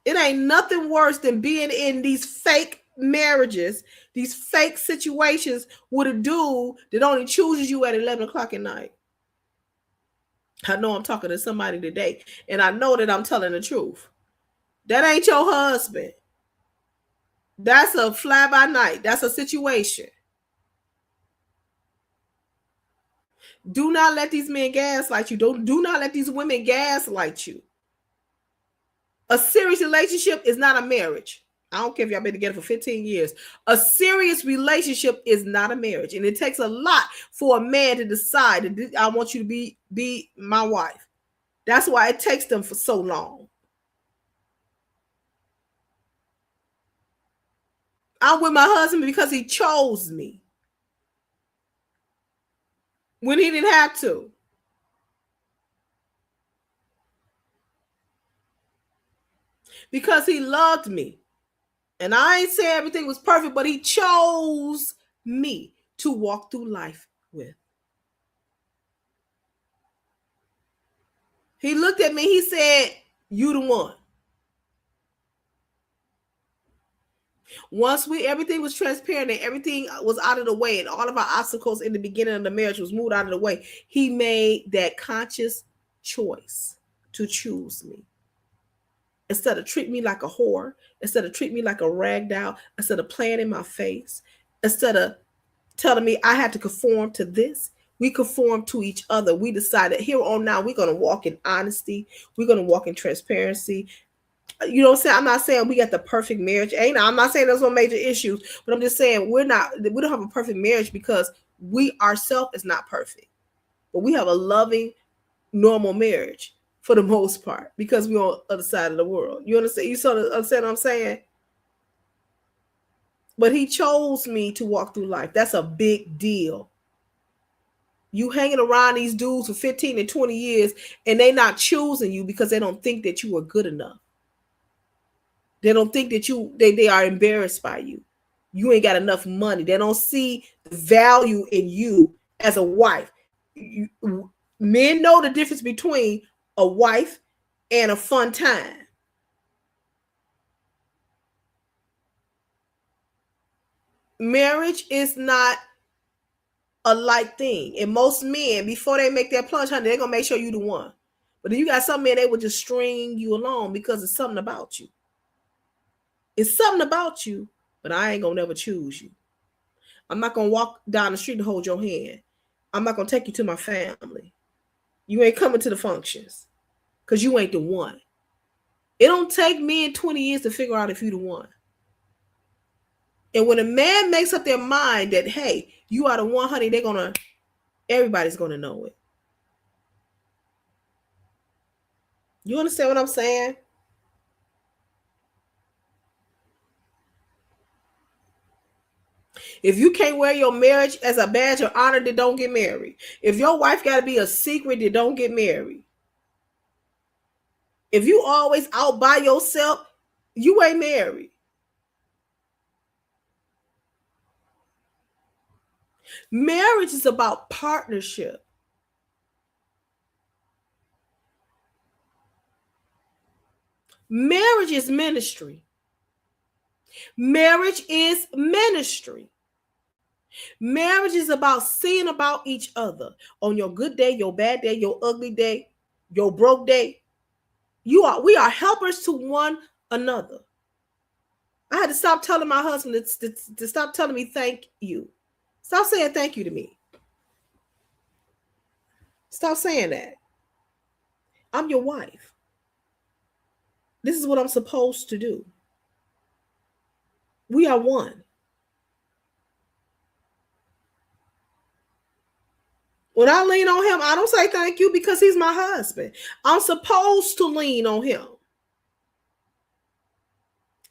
It ain't nothing worse than being in these fake marriages, these fake situations with a dude that only chooses you at 11 o'clock at night. I know I'm talking to somebody today, and I know that I'm telling the truth. That ain't your husband. That's a fly by night. That's a situation. Do not let these men gaslight you. Do not let these women gaslight you. A serious relationship is not a marriage. I don't care if y'all been together for 15 years. A serious relationship is not a marriage. And it takes a lot for a man to decide that I want you to be my wife. That's why it takes them for so long. I'm with my husband because he chose me when he didn't have to. Because he loved me. And I ain't saying everything was perfect, but he chose me to walk through life with. He looked at me, he said, you the one. Once everything was transparent and everything was out of the way and all of our obstacles in the beginning of the marriage was moved out of the way, he made that conscious choice to choose me. Instead of treat me like a whore, instead of treat me like a rag doll, instead of playing in my face, instead of telling me I had to conform to this, we conform to each other. We decided here on now, we're going to walk in honesty. We're going to walk in transparency. You know what I'm saying? I'm not saying we got the perfect marriage. I'm not saying there's no major issues, but I'm just saying we don't have a perfect marriage because we ourselves is not perfect. But we have a loving, normal marriage for the most part because we're on the other side of the world. You understand? You understand what I'm saying? But he chose me to walk through life. That's a big deal. You hanging around these dudes for 15 and 20 years and they not choosing you because they don't think that you are good enough. They don't think that they are embarrassed by you. You ain't got enough money. They don't see the value in you as a wife. Men know the difference between a wife and a fun time. Marriage is not a light thing. And most men, before they make their plunge, honey, they're going to make sure you the one. But then you got some men, they will just string you along because it's something about you. It's something about you, but I ain't going to never choose you. I'm not going to walk down the street and hold your hand. I'm not going to take you to my family. You ain't coming to the functions because you ain't the one. It don't take men 20 years to figure out if you the one. And when a man makes up their mind that, hey, you are the one, honey, everybody's going to know it. You understand what I'm saying? If you can't wear your marriage as a badge of honor, then don't get married. If your wife got to be a secret, then don't get married. If you always out by yourself, you ain't married. Marriage is about partnership. Marriage is ministry. Marriage is ministry. Marriage is about seeing about each other on your good day, your bad day, your ugly day, your broke day. We are helpers to one another. I had to stop telling my husband to stop telling me thank you. Stop saying thank you to me. Stop saying that. I'm your wife. This is what I'm supposed to do. We are one. When I lean on him, I don't say thank you because he's my husband. I'm supposed to lean on him.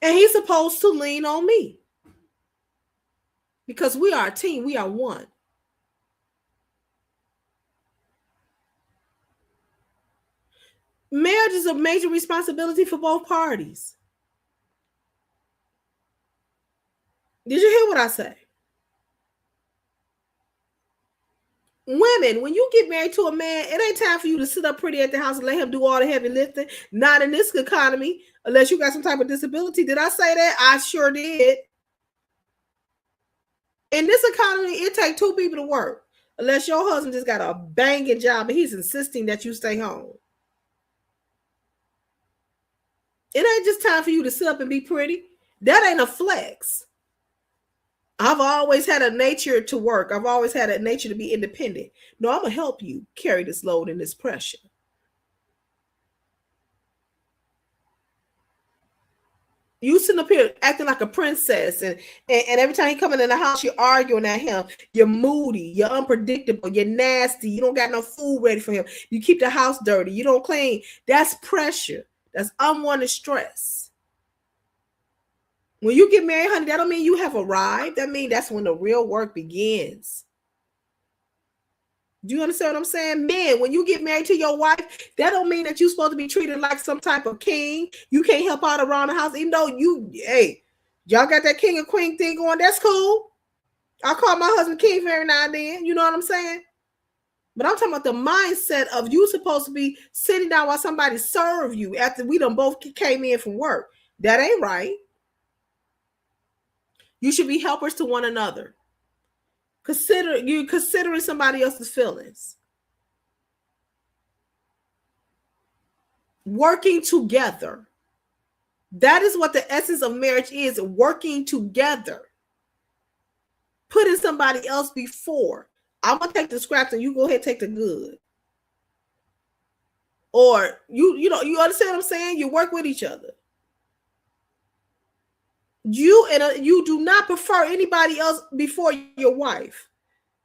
And he's supposed to lean on me. Because we are a team. We are one. Marriage is a major responsibility for both parties. Did you hear what I say? Women, when you get married to a man, it ain't time for you to sit up pretty at the house and let him do all the heavy lifting. Not in this economy, unless you got some type of disability. Did I say that? I sure did. In this economy, it takes two people to work. Unless your husband just got a banging job and he's insisting that you stay home. It ain't just time for you to sit up and be pretty. That ain't a flex. I've always had a nature to work. I've always had a nature to be independent. No, I'm going to help you carry this load and this pressure. You sitting up here acting like a princess, and every time he coming in the house, you're arguing at him. You're moody, you're unpredictable, you're nasty. You don't got no food ready for him. You keep the house dirty. You don't clean. That's pressure. That's unwanted stress. When you get married, honey, that don't mean you have arrived. That means that's when the real work begins. Do you understand what I'm saying? Men, when you get married to your wife, that don't mean that you're supposed to be treated like some type of king. You can't help out around the house, even though y'all got that king and queen thing going. That's cool. I call my husband king for every now and then. You know what I'm saying? But I'm talking about the mindset of you supposed to be sitting down while somebody serve you after we done both came in from work. That ain't right. You should be helpers to one another. Considering somebody else's feelings. Working together. That is what the essence of marriage is, working together. Putting somebody else before. I'm going to take the scraps and you go ahead and take the good. Or you understand what I'm saying? You work with each other. You do not prefer anybody else before your wife.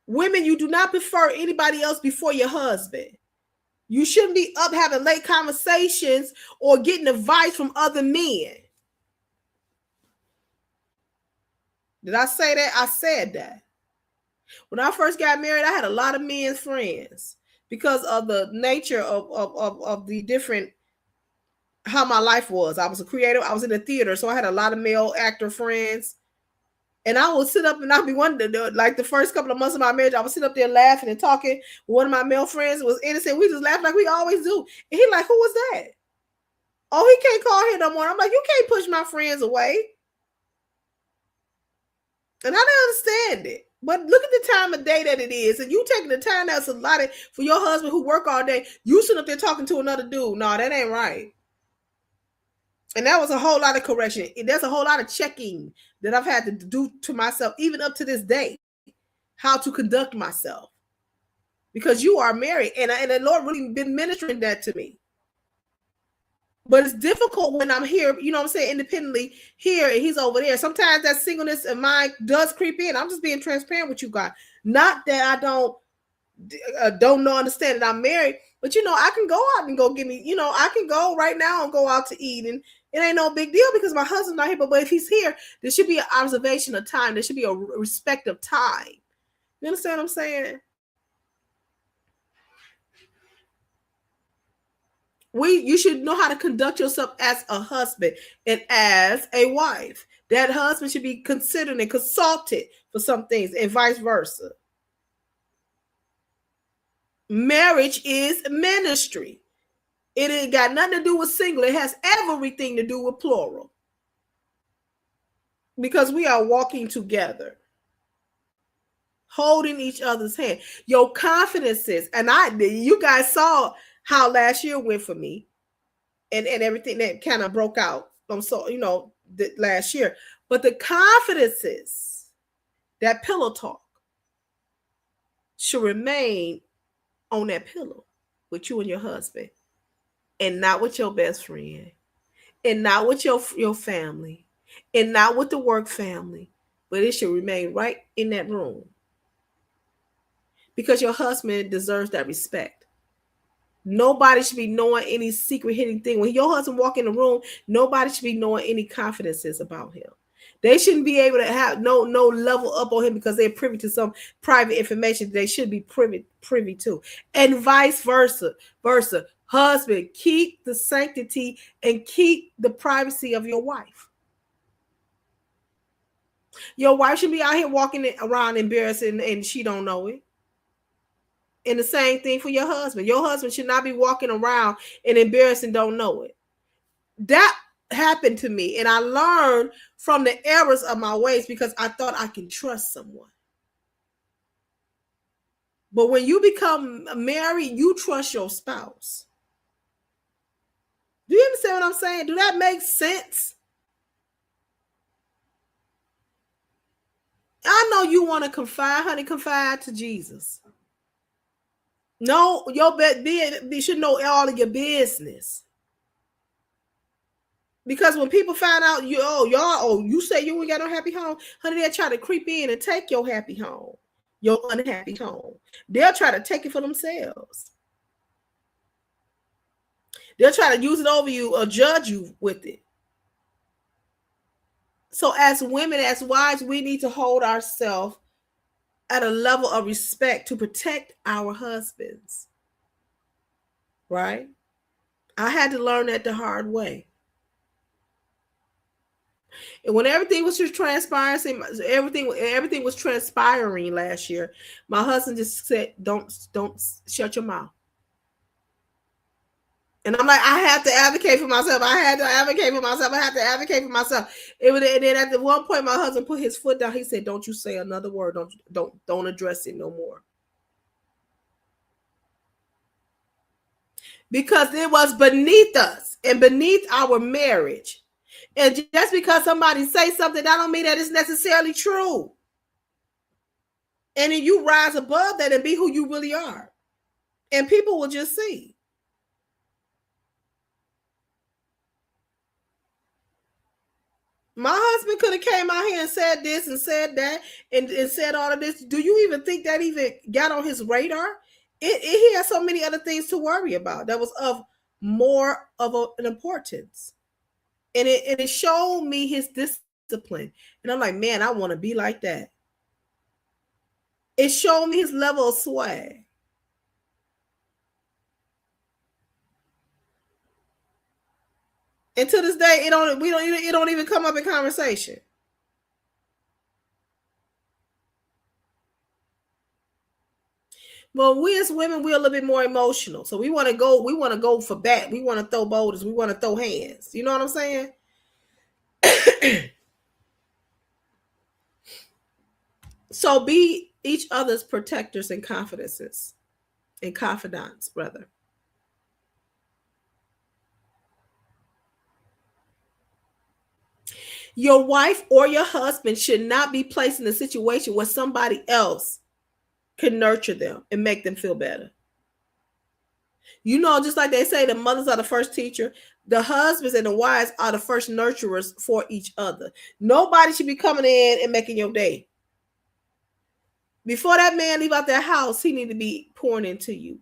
Women, you do not prefer anybody else before your husband. You shouldn't be up having late conversations or getting advice from other men. Did I say that? I said that. When I first got married, I had a lot of men's friends because of the nature of the different, how my life was. I was a creator. I was in the theater, so I had a lot of male actor friends. And I would sit up and I'd be wondering, like the first couple of months of my marriage, I would sit up there laughing and talking. One of my male friends was innocent. We just laughed like we always do. And he like, who was that? Oh, he can't call here no more. I'm like, you can't push my friends away. And I don't understand it. But look at the time of day that it is. And you taking the time that's allotted for your husband who work all day. You sit up there talking to another dude. No, that ain't right. And that was a whole lot of correction. There's a whole lot of checking that I've had to do to myself, even up to this day, how to conduct myself. Because you are married, and the Lord really been ministering that to me. But it's difficult when I'm here, you know what I'm saying, independently here, and he's over there. Sometimes that singleness of mine does creep in. I'm just being transparent with you guys. Not that I don't know, understand that I'm married, but I can go out and go get me, I can go right now and go out to eat, and it ain't no big deal because my husband's not here. But if he's here, there should be an observation of time. There should be a respect of time. You understand what I'm saying? You should know how to conduct yourself as a husband and as a wife. That husband should be considered and consulted for some things, and vice versa. Marriage is ministry. It ain't got nothing to do with single. It has everything to do with plural. Because we are walking together, holding each other's hand. Your confidences, and you guys saw how last year went for me, and everything that kind of broke out. Last year. But the confidences, that pillow talk, should remain on that pillow with you and your husband, and not with your best friend, and not with your family, and not with the work family, but it should remain right in that room, because your husband deserves that respect. Nobody should be knowing any secret hidden thing. When your husband walk in the room, nobody should be knowing any confidences about him. They shouldn't be able to have no level up on him because they're privy to some private information they should be privy to. And vice versa. Husband, keep the sanctity and keep the privacy of your wife. Your wife should be out here walking around embarrassing and she don't know it. And the same thing for your husband. Your husband should not be walking around and embarrassed and don't know it. That happened to me, and I learned from the errors of my ways because I thought I can trust someone. But when you become married, you trust your spouse. Do you understand what I'm saying? Do that make sense? I know you want to confide, honey. Confide to Jesus. No, you should know all of your business. Because when people find out you say you ain't got no happy home, honey, they'll try to creep in and take your happy home, your unhappy home. They'll try to take it for themselves. They'll try to use it over you or judge you with it. So as women, as wives, we need to hold ourselves at a level of respect to protect our husbands. Right? I had to learn that the hard way. And when everything was just transpiring, everything was transpiring last year, my husband just said, don't shut your mouth. And I'm like, I have to advocate for myself. I had to advocate for myself. I have to advocate for myself. And then at the one point, my husband put his foot down. He said, "Don't you say another word. Don't address it no more." Because it was beneath us and beneath our marriage. And just because somebody say something, that don't mean that it's necessarily true. And then you rise above that and be who you really are. And people will just see. My husband could have came out here and said this and said that and said all of this. Do you even think that even got on his radar? He has so many other things to worry about that was of more of an importance. And it showed me his discipline. And I'm like, man, I want to be like that. It showed me his level of swag. And to this day, it don't even come up in conversation. Well, we as women, we're a little bit more emotional. So we want to go for bat. We want to throw boulders. We want to throw hands. You know what I'm saying? So be each other's protectors and confidences and confidants, brother. Your wife or your husband should not be placed in a situation where somebody else can nurture them and make them feel better. You know, just like they say, the mothers are the first teacher, the husbands and the wives are the first nurturers for each other. Nobody should be coming in and making your day. Before that man leave out that house, he need to be pouring into you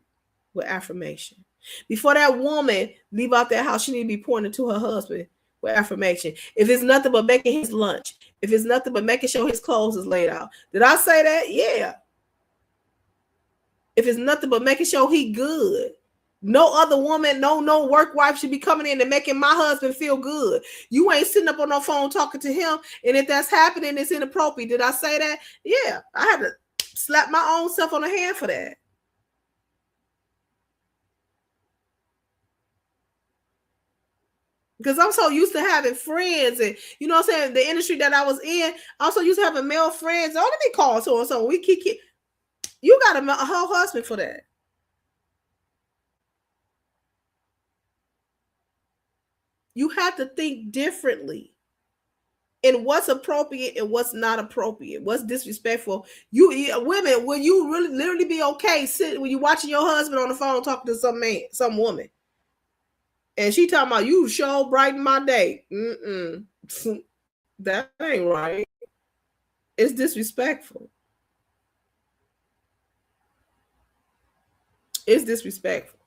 with affirmation. Before that woman leave out that house, she need to be pouring into her husband with affirmation. If it's nothing but making his lunch, if it's nothing but making sure his clothes is laid out. Did I say that? Yeah. If it's nothing but making sure he good. No other woman, no work wife should be coming in and making my husband feel good. You ain't sitting up on no phone talking to him. And if that's happening, it's inappropriate. Did I say that? Yeah. I had to slap my own self on the hand for that. Because I'm so used to having friends, and you know what I'm saying, the industry that I was in, I'm so used to having male friends. Oh, let me call so and so. We keep you got a whole husband for that. You have to think differently in what's appropriate and what's not appropriate, what's disrespectful. You women, will you really literally be okay sitting when you watching your husband on the phone talking to some woman, and she talking about you show brighten my day? That ain't right. It's disrespectful. It's disrespectful.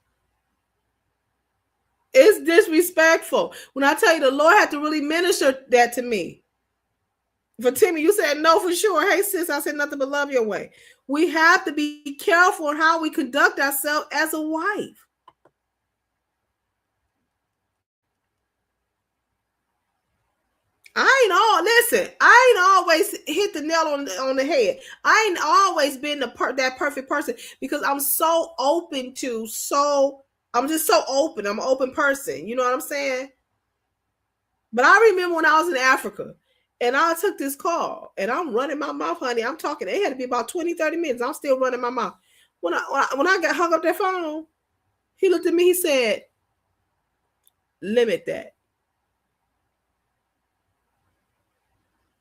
It's disrespectful. When I tell you, the Lord had to really minister that to me. For Timmy, you said no for sure. Hey sis, I said nothing but love your way. We have to be careful in how we conduct ourselves as a wife. I ain't always hit the nail on the head. I ain't always been that perfect person, because I'm so open to I'm just so open. I'm an open person. You know what I'm saying? But I remember when I was in Africa and I took this call and I'm running my mouth, honey. I'm talking. It had to be about 20, 30 minutes. I'm still running my mouth. When I got hung up that phone, he looked at me. He said, limit that.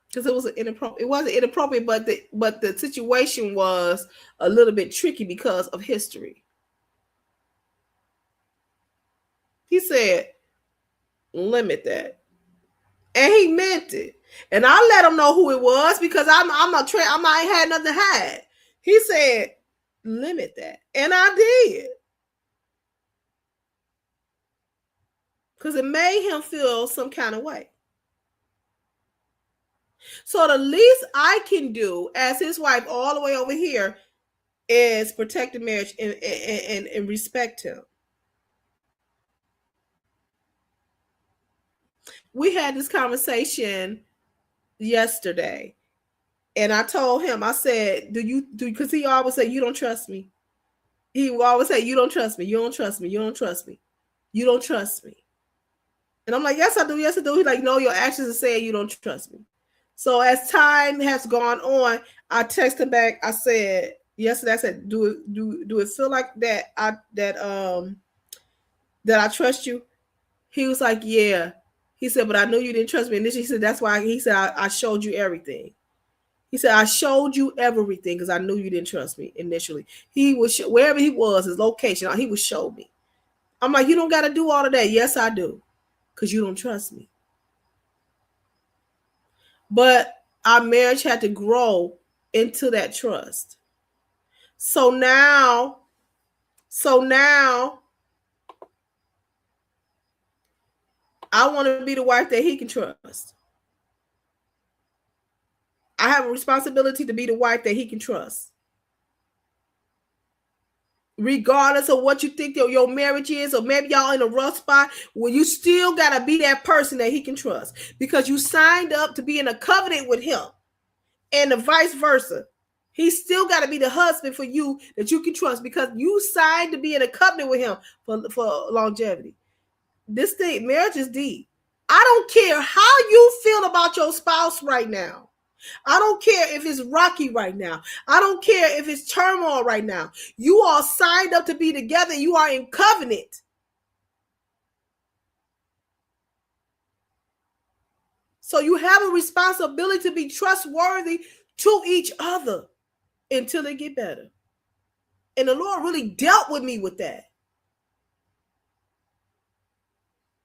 Because it was inappropriate. It wasn't inappropriate, but the situation was a little bit tricky because of history. He said, limit that. And he meant it. And I let him know who it was, because I ain't had nothing to hide. He said, limit that. And I did. Because it made him feel some kind of way. So the least I can do as his wife all the way over here is protect the marriage and respect him. We had this conversation yesterday, and I told him, I said, because he always say, you don't trust me. He will always say, you don't trust me. You don't trust me. You don't trust me. You don't trust me. And I'm like, yes, I do. Yes, I do. He's like, no, your actions are saying you don't trust me. So as time has gone on, I texted back. I said yesterday, I said, do it feel like that that I trust you? He was like, yeah. He said, but I knew you didn't trust me. And then he said, that's why. He said, I showed you everything. He said, I showed you everything because I knew you didn't trust me initially. He was wherever he was, his location, he would show me. I'm like, you don't got to do all of that. Yes, I do, because you don't trust me. But our marriage had to grow into that trust. So now I want to be the wife that he can trust. I have a responsibility to be the wife that he can trust. Regardless of what you think your marriage is, or maybe y'all in a rough spot, well, you still got to be that person that he can trust, because you signed up to be in a covenant with him, and the vice versa. He's still got to be the husband for you that you can trust, because you signed to be in a covenant with him for longevity. This thing, marriage is deep. I don't care how you feel about your spouse right now. I don't care if it's rocky right now. I don't care if it's turmoil right now. You are signed up to be together. You are in covenant. So you have a responsibility to be trustworthy to each other until they get better. And the Lord really dealt with me with that.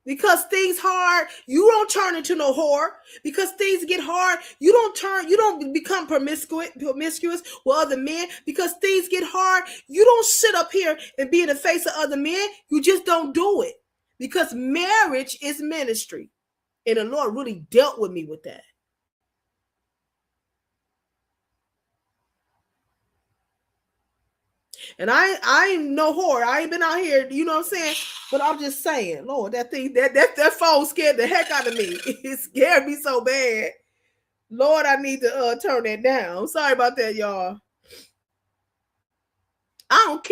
Because things hard, you don't turn into no whore. Because things get hard, you don't become promiscuous with other men. Because things get hard, you don't sit up here and be in the face of other men. You just don't do it. Because marriage is ministry. And the Lord really dealt with me with that. And I ain't no whore. I ain't been out here, you know what I'm saying? But I'm just saying, Lord, that thing, that phone scared the heck out of me. It scared me so bad. Lord, I need to turn that down. Sorry about that, y'all. I don't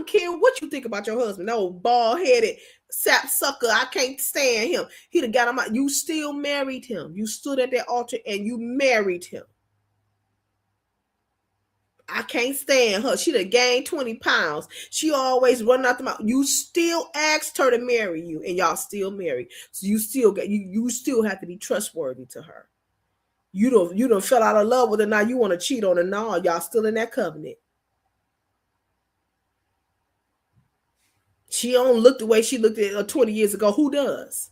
care what you think about your husband. No bald-headed sap sucker. I can't stand him. He done got him out. You still married him. You stood at that altar and you married him. I can't stand her. She done gained 20 pounds. She always running out the mouth. You still asked her to marry you, and y'all still married. So you still have to be trustworthy to her. You don't fell out of love with her. Now you want to cheat on her. No, y'all still in that covenant. She don't look the way she looked at 20 years ago. Who does?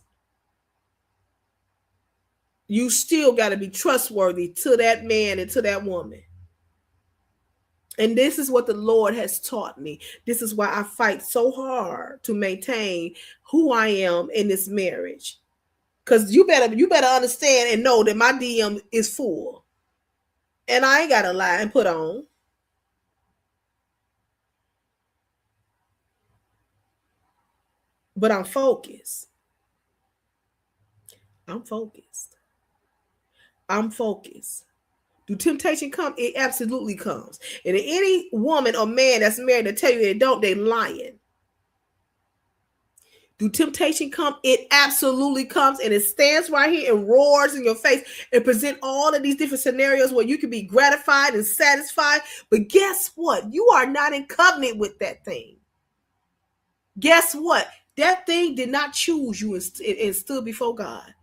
You still got to be trustworthy to that man and to that woman. And this is what the Lord has taught me. This is why I fight so hard to maintain who I am in this marriage. Because you better understand and know that my DM is full. And I ain't got to lie and put on. But I'm focused. I'm focused. Do temptation come? It absolutely comes. And any woman or man that's married to tell you they don't, they lying. Do temptation come? It absolutely comes, and it stands right here and roars in your face and present all of these different scenarios where you can be gratified and satisfied. But guess what? You are not in covenant with that thing. Guess what? That thing did not choose you and stood before God.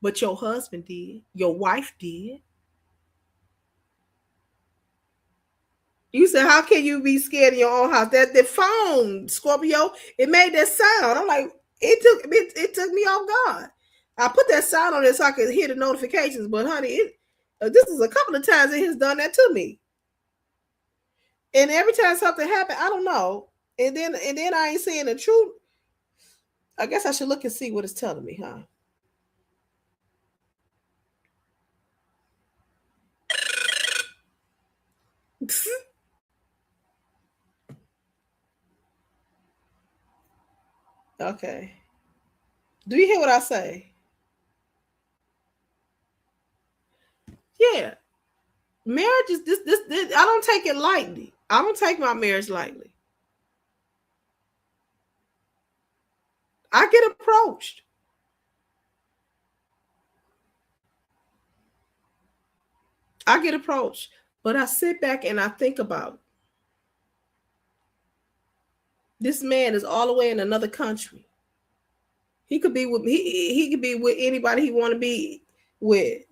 But your husband did. Your wife did. You said, how can you be scared in your own house? That the phone, Scorpio, it made that sound. I'm like, it took me off guard. I put that sound on there so I could hear the notifications. But honey, this is a couple of times it has done that to me. And every time something happened, I don't know. And then I ain't seeing the truth. I guess I should look and see what it's telling me, huh? Okay. Do you hear what I say? Yeah. Marriage is this. I don't take it lightly. I don't take my marriage lightly. I get approached. But I sit back and I think about this man is all the way in another country. He could be with he could be with anybody he want to be with.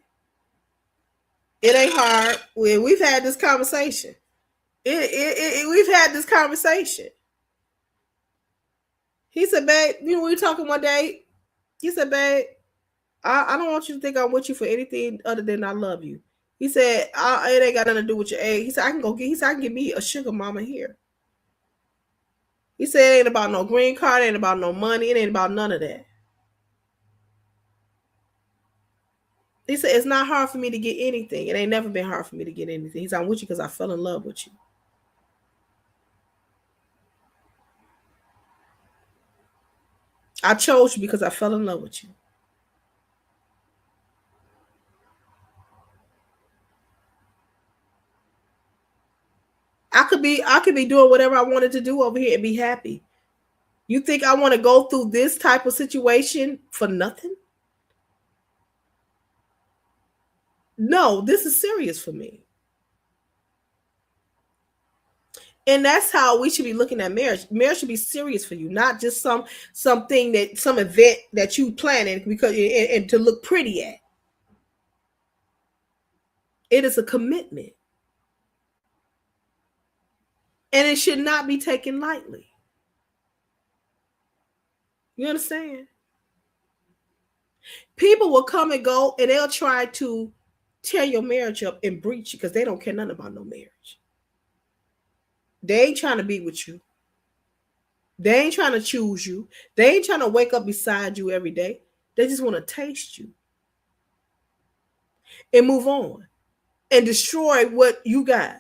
It ain't hard. We've had this conversation. We've had this conversation. He said, babe, we were talking one day. He said, babe, I don't want you to think I'm with you for anything other than I love you. He said, it ain't got nothing to do with your age. He said, I can get me a sugar mama here. He said, it ain't about no green card, it ain't about no money, it ain't about none of that. He said, it's not hard for me to get anything. It ain't never been hard for me to get anything. He said, I'm with you because I fell in love with you. I chose you because I fell in love with you. I could be doing whatever I wanted to do over here and be happy. You think I want to go through this type of situation for nothing? No, this is serious for me. And that's how we should be looking at marriage. Marriage should be serious for you, not just some event that you planning because and to look pretty at. It is a commitment. And it should not be taken lightly. You understand? People will come and go and they'll try to tear your marriage up and breach you because they don't care nothing about no marriage. They ain't trying to be with you. They ain't trying to choose you. They ain't trying to wake up beside you every day. They just want to taste you and move on and destroy what you got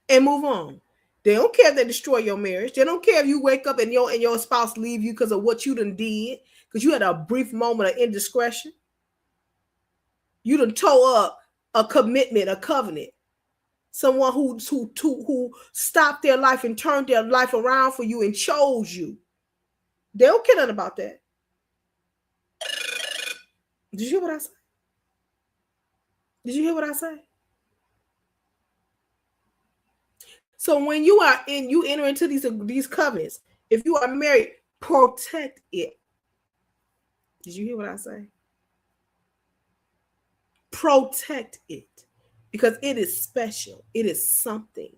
and move on. They don't care if they destroy your marriage. They don't care if you wake up and your spouse leave you because of what you done did, because you had a brief moment of indiscretion. You done tore up a commitment, a covenant. Someone who stopped their life and turned their life around for you and chose you. They don't care nothing about that. Did you hear what I said? Did you hear what I said? So when you enter into these covenants, if you are married, protect it. Did you hear what I say? Protect it. Because it is special. It is something.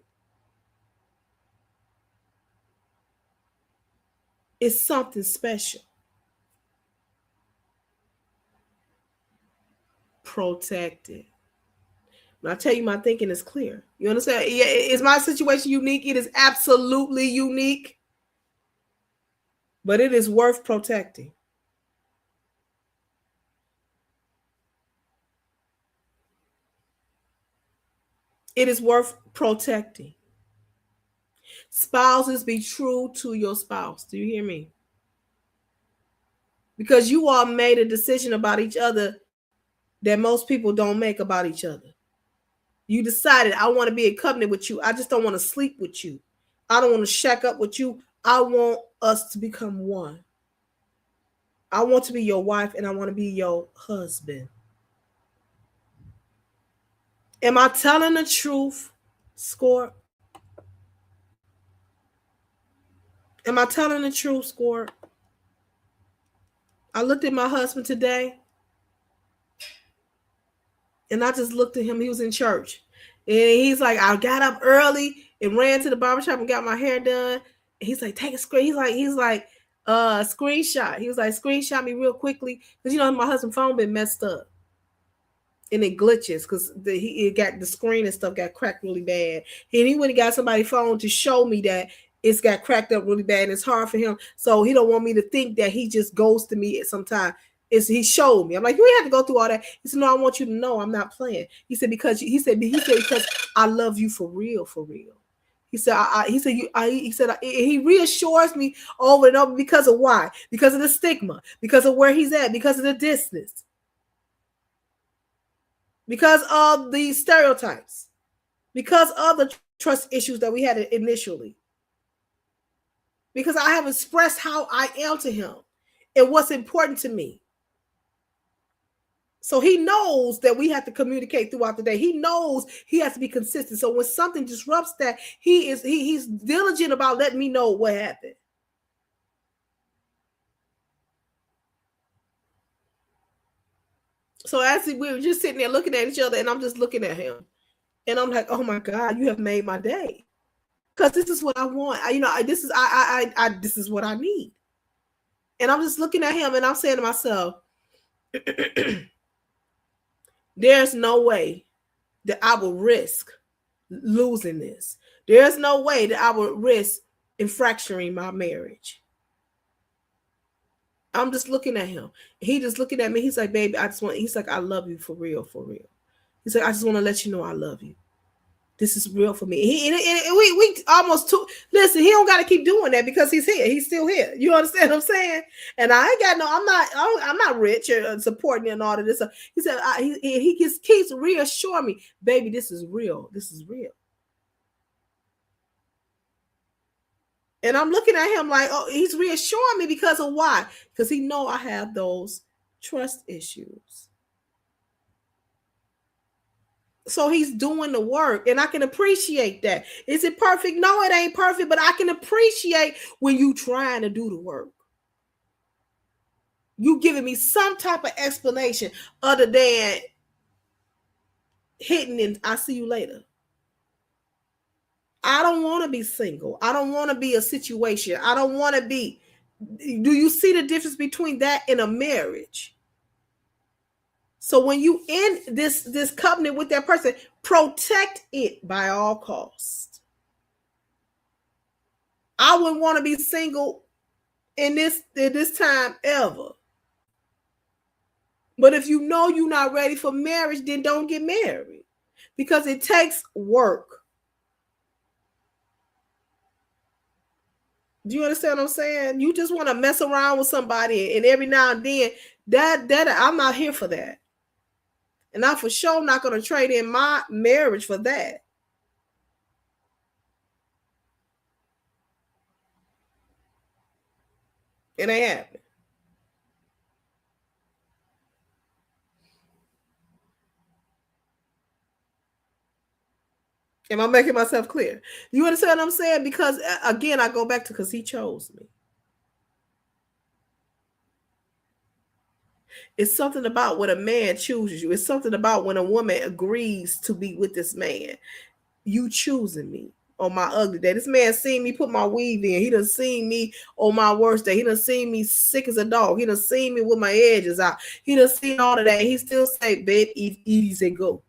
It's something special. Protect it. When I tell you my thinking is clear. You understand? Yeah, is my situation unique? It is absolutely unique. But it is worth protecting. It is worth protecting. Spouses, be true to your spouse. Do you hear me? Because you all made a decision about each other that most people don't make about each other. You decided, I want to be in covenant with you. I just don't want to sleep with you. I don't want to shack up with you. I want us to become one. I want to be your wife and I want to be your husband. Am I telling the truth, Score? Am I telling the truth, Score? I looked at my husband today and I just looked at him. He was in church. And he's like, I got up early and ran to the barbershop and got my hair done. He's like, take a screen. He's like, screenshot. He was like, screenshot me real quickly. Because my husband's phone been messed up. And it glitches because it got the screen and stuff got cracked really bad. And he went and got somebody's phone to show me that it's got cracked up really bad. And it's hard for him. So he don't want me to think that he just goes to me at some time. He showed me. I'm like, you ain't have to go through all that. He said, no, I want you to know I'm not playing. He said, because I love you for real, for real. He said, he reassures me over and over because of why? Because of the stigma, because of where he's at, because of the distance, because of the stereotypes, because of the trust issues that we had initially. because I have expressed how I am to him and what's important to me. So he knows that we have to communicate throughout the day. He knows he has to be consistent. So when something disrupts that, he's diligent about letting me know what happened. So as we were just sitting there looking at each other, and I'm just looking at him, and I'm like, "Oh my God, you have made my day." Because this is what I want. This is what I need. And I'm just looking at him, and I'm saying to myself, there's no way that I will risk losing this. There's no way that I would risk fracturing my marriage. I'm just looking at him. He just looking at me. He's like, baby, he's like, I love you for real, for real. He's like, I just want to let you know I love you. This is real for me. We almost listen, he don't got to keep doing that because he's here. He's still here. You understand what I'm saying? And I ain't got I'm not rich or supporting and all of this. He said, he just keeps reassuring me, baby, this is real. This is real. And I'm looking at him like, oh, he's reassuring me because of why? Because he know I have those trust issues. So he's doing the work, and I can appreciate that. Is it perfect? No, it ain't perfect, but I can appreciate when you trying to do the work. You giving me some type of explanation other than hitting and I'll see you later. I don't want to be single. I don't want to be a situation. I don't want to be. Do you see the difference between that and a marriage? So when you in this covenant with that person, protect it by all costs. I wouldn't want to be single in this time ever. But if you know you're not ready for marriage, then don't get married because it takes work. Do you understand what I'm saying? You just want to mess around with somebody and every now and then that I'm not here for that. And I for sure not going to trade in my marriage for that. It ain't happening. Am I making myself clear? You understand what I'm saying? Because again, I go back to because he chose me. It's something about when a man chooses you. It's something about when a woman agrees to be with this man. You choosing me on my ugly day. This man seen me put my weave in. He done seen me on my worst day. He done seen me sick as a dog. He done seen me with my edges out. He done seen all of that. He still say, babe, eat easy and go.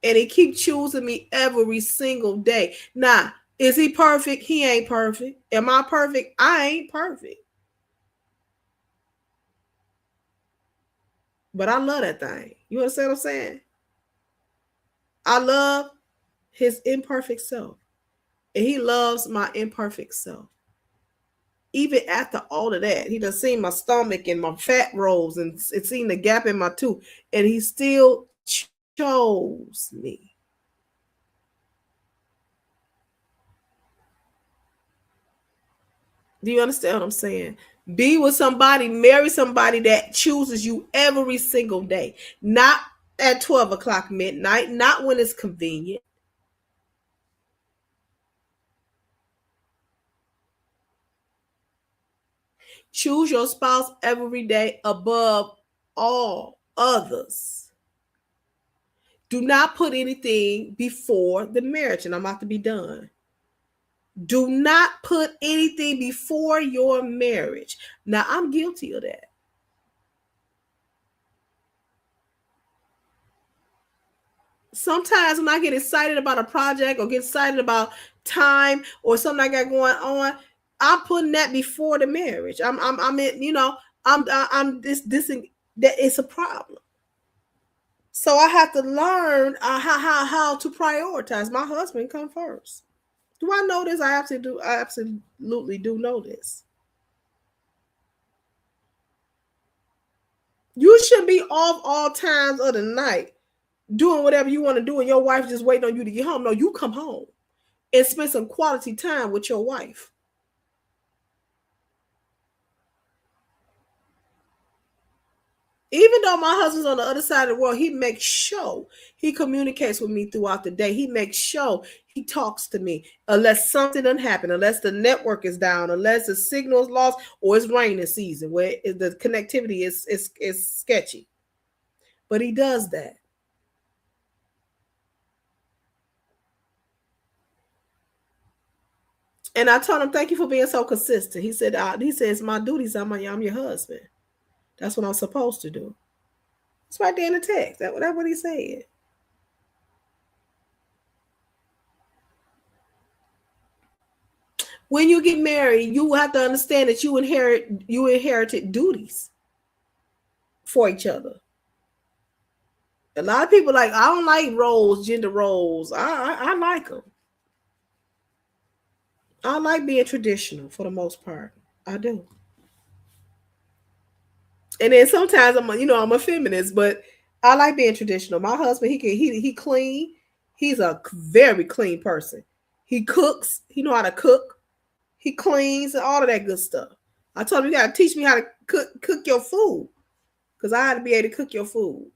And he keep choosing me every single day. Now, is he perfect? He ain't perfect. Am I perfect? I ain't perfect. But I love that thing. You understand what I'm saying? I love his imperfect self. And he loves my imperfect self. Even after all of that, he done seen my stomach and my fat rolls and it seen the gap in my tooth. And he still chose me. Do you understand what I'm saying? Be with somebody, marry somebody that chooses you every single day. Not at 12 o'clock midnight, not when it's convenient. Choose your spouse every day above all others. Do not put anything before the marriage, and I'm about to be done. Do not put anything before your marriage. Now, I'm guilty of that. Sometimes when I get excited about a project or get excited about time or something I got going on, I'm putting that before the marriage. I'm this and that. It's a problem. So I have to learn how to prioritize. My husband come first. Do I know this? I absolutely do know this. You should be off all times of the night, doing whatever you want to do, and your wife just waiting on you to get home. No, you come home. and spend some quality time with your wife. Even though my husband's on the other side of the world, he makes sure he communicates with me throughout the day. He makes sure he talks to me unless something doesn't happen, unless the network is down, unless the signal is lost, or it's raining season where the connectivity is sketchy. But he does that. And I told him, thank you for being so consistent. He said, it's my duties. I'm your husband. That's what I'm supposed to do. It's right there in the text. That's what he said. When you get married, you have to understand that you inherited duties for each other. A lot of people I don't like roles, gender roles. I like them. I like being traditional for the most part. I do. And then sometimes I'm a feminist, but I like being traditional. My husband, he clean. He's a very clean person. He cooks. He know how to cook. He cleans and all of that good stuff. I told him, you gotta teach me how to cook your food, because I had to be able to cook your food.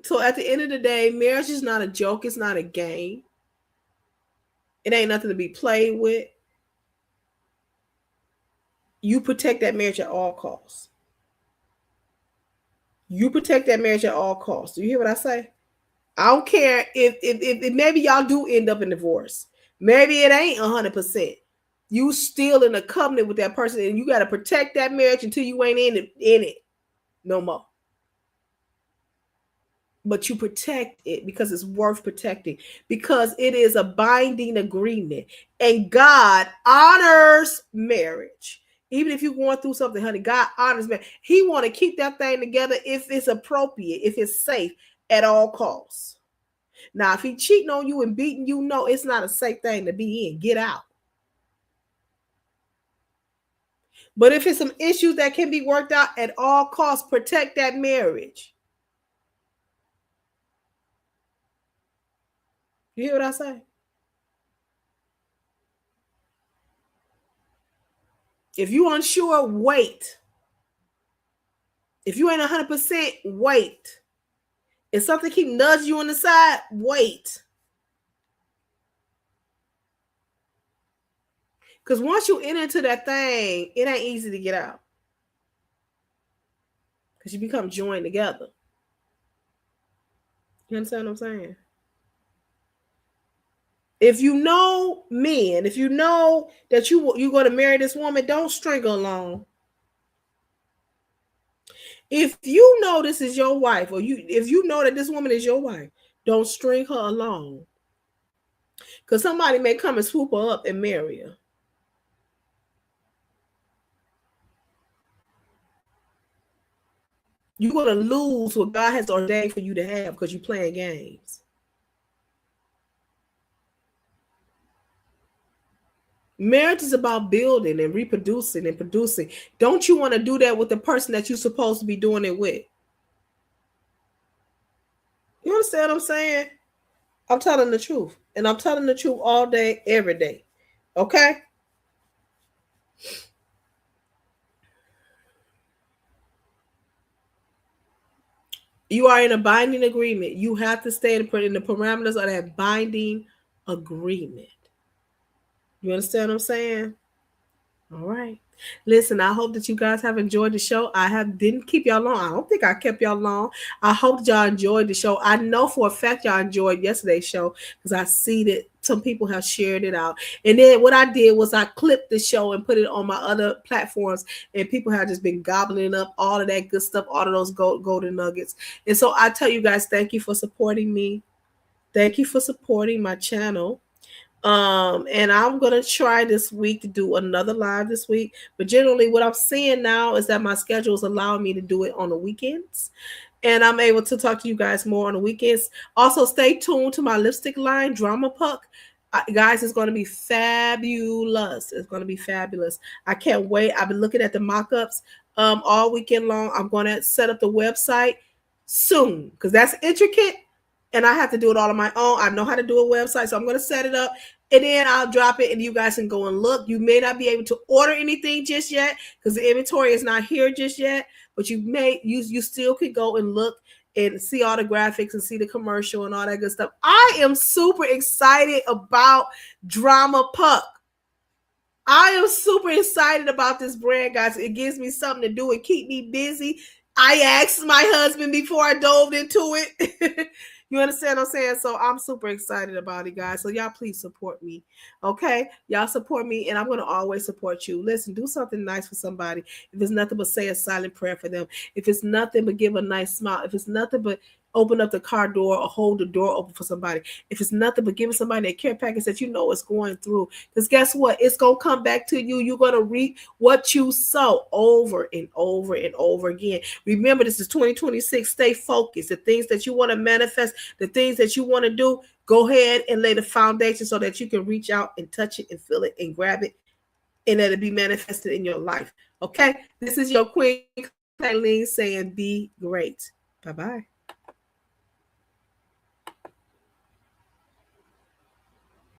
So at the end of the day, marriage is not a joke. It's not a game. It ain't nothing to be played with. You protect that marriage at all costs. You protect that marriage at all costs. Do you hear what I say? I don't care if maybe y'all do end up in divorce. Maybe it ain't 100%. You still in a covenant with that person, and you got to protect that marriage until you ain't in it no more. But you protect it because it's worth protecting, because it is a binding agreement, and God honors marriage. Even if you're going through something, honey, God honors marriage. He want to keep that thing together if it's appropriate, if it's safe at all costs. Now, if he cheating on you and beating you, no, it's not a safe thing to be in. Get out. But if it's some issues that can be worked out at all costs, protect that marriage. You hear what I say? If you're unsure, wait. If you ain't 100%, wait. If something keep nudging you on the side, wait. Because once you enter into that thing, it ain't easy to get out. Because you become joined together. You understand what I'm saying? If you know men, if you know that you're going to marry this woman, don't string her along. If you know this is your wife, or if you know that this woman is your wife, don't string her along. Because somebody may come and swoop her up and marry her. You're going to lose what God has ordained for you to have because you're playing games. Marriage is about building and reproducing and producing. Don't you want to do that with the person that you're supposed to be doing it with? You understand what I'm saying? I'm telling the truth. And I'm telling the truth all day, every day. Okay? You are in a binding agreement. You have to stay in the parameters of that binding agreement. You understand what I'm saying? All right. Listen, I hope that you guys have enjoyed the show. Didn't keep y'all long. I don't think I kept y'all long. I hope that y'all enjoyed the show. I know for a fact y'all enjoyed yesterday's show because I see that some people have shared it out. And then what I did was I clipped the show and put it on my other platforms, and people have just been gobbling up all of that good stuff, all of those golden nuggets. And so I tell you guys, thank you for supporting me. Thank you for supporting my channel. And I'm gonna try this week to do another live this week. But generally, what I'm seeing now is that my schedule is allowing me to do it on the weekends, and I'm able to talk to you guys more on the weekends. Also, stay tuned to my lipstick line, Drama Puck. Guys, it's going to be fabulous. It's going to be fabulous. I can't wait. I've been looking at the mock-ups all weekend long. I'm going to set up the website soon because that's intricate. and I have to do it all on my own. I know how to do a website, so I'm going to set it up, and then I'll drop it, and you guys can go and look. You may not be able to order anything just yet because the inventory is not here just yet, but you still could go and look and see all the graphics and see the commercial and all that good stuff. I am super excited about Drama Puck. I am super excited about this brand, guys. It gives me something to do and keep me busy. I asked my husband before I dove into it. You understand what I'm saying? So I'm super excited about it, guys. So y'all please support me. Okay? Y'all support me, and I'm going to always support you. Listen, do something nice for somebody. If it's nothing but say a silent prayer for them. If it's nothing but give a nice smile. If it's nothing but open up the car door or hold the door open for somebody. If it's nothing but giving somebody a care package that you know is going through. Because guess what? It's going to come back to you. You're going to reap what you sow over and over and over again. Remember, this is 2026. Stay focused. The things that you want to manifest, the things that you want to do, go ahead and lay the foundation so that you can reach out and touch it and feel it and grab it and let it be manifested in your life. Okay? This is your Queen Eileen saying be great. Bye-bye.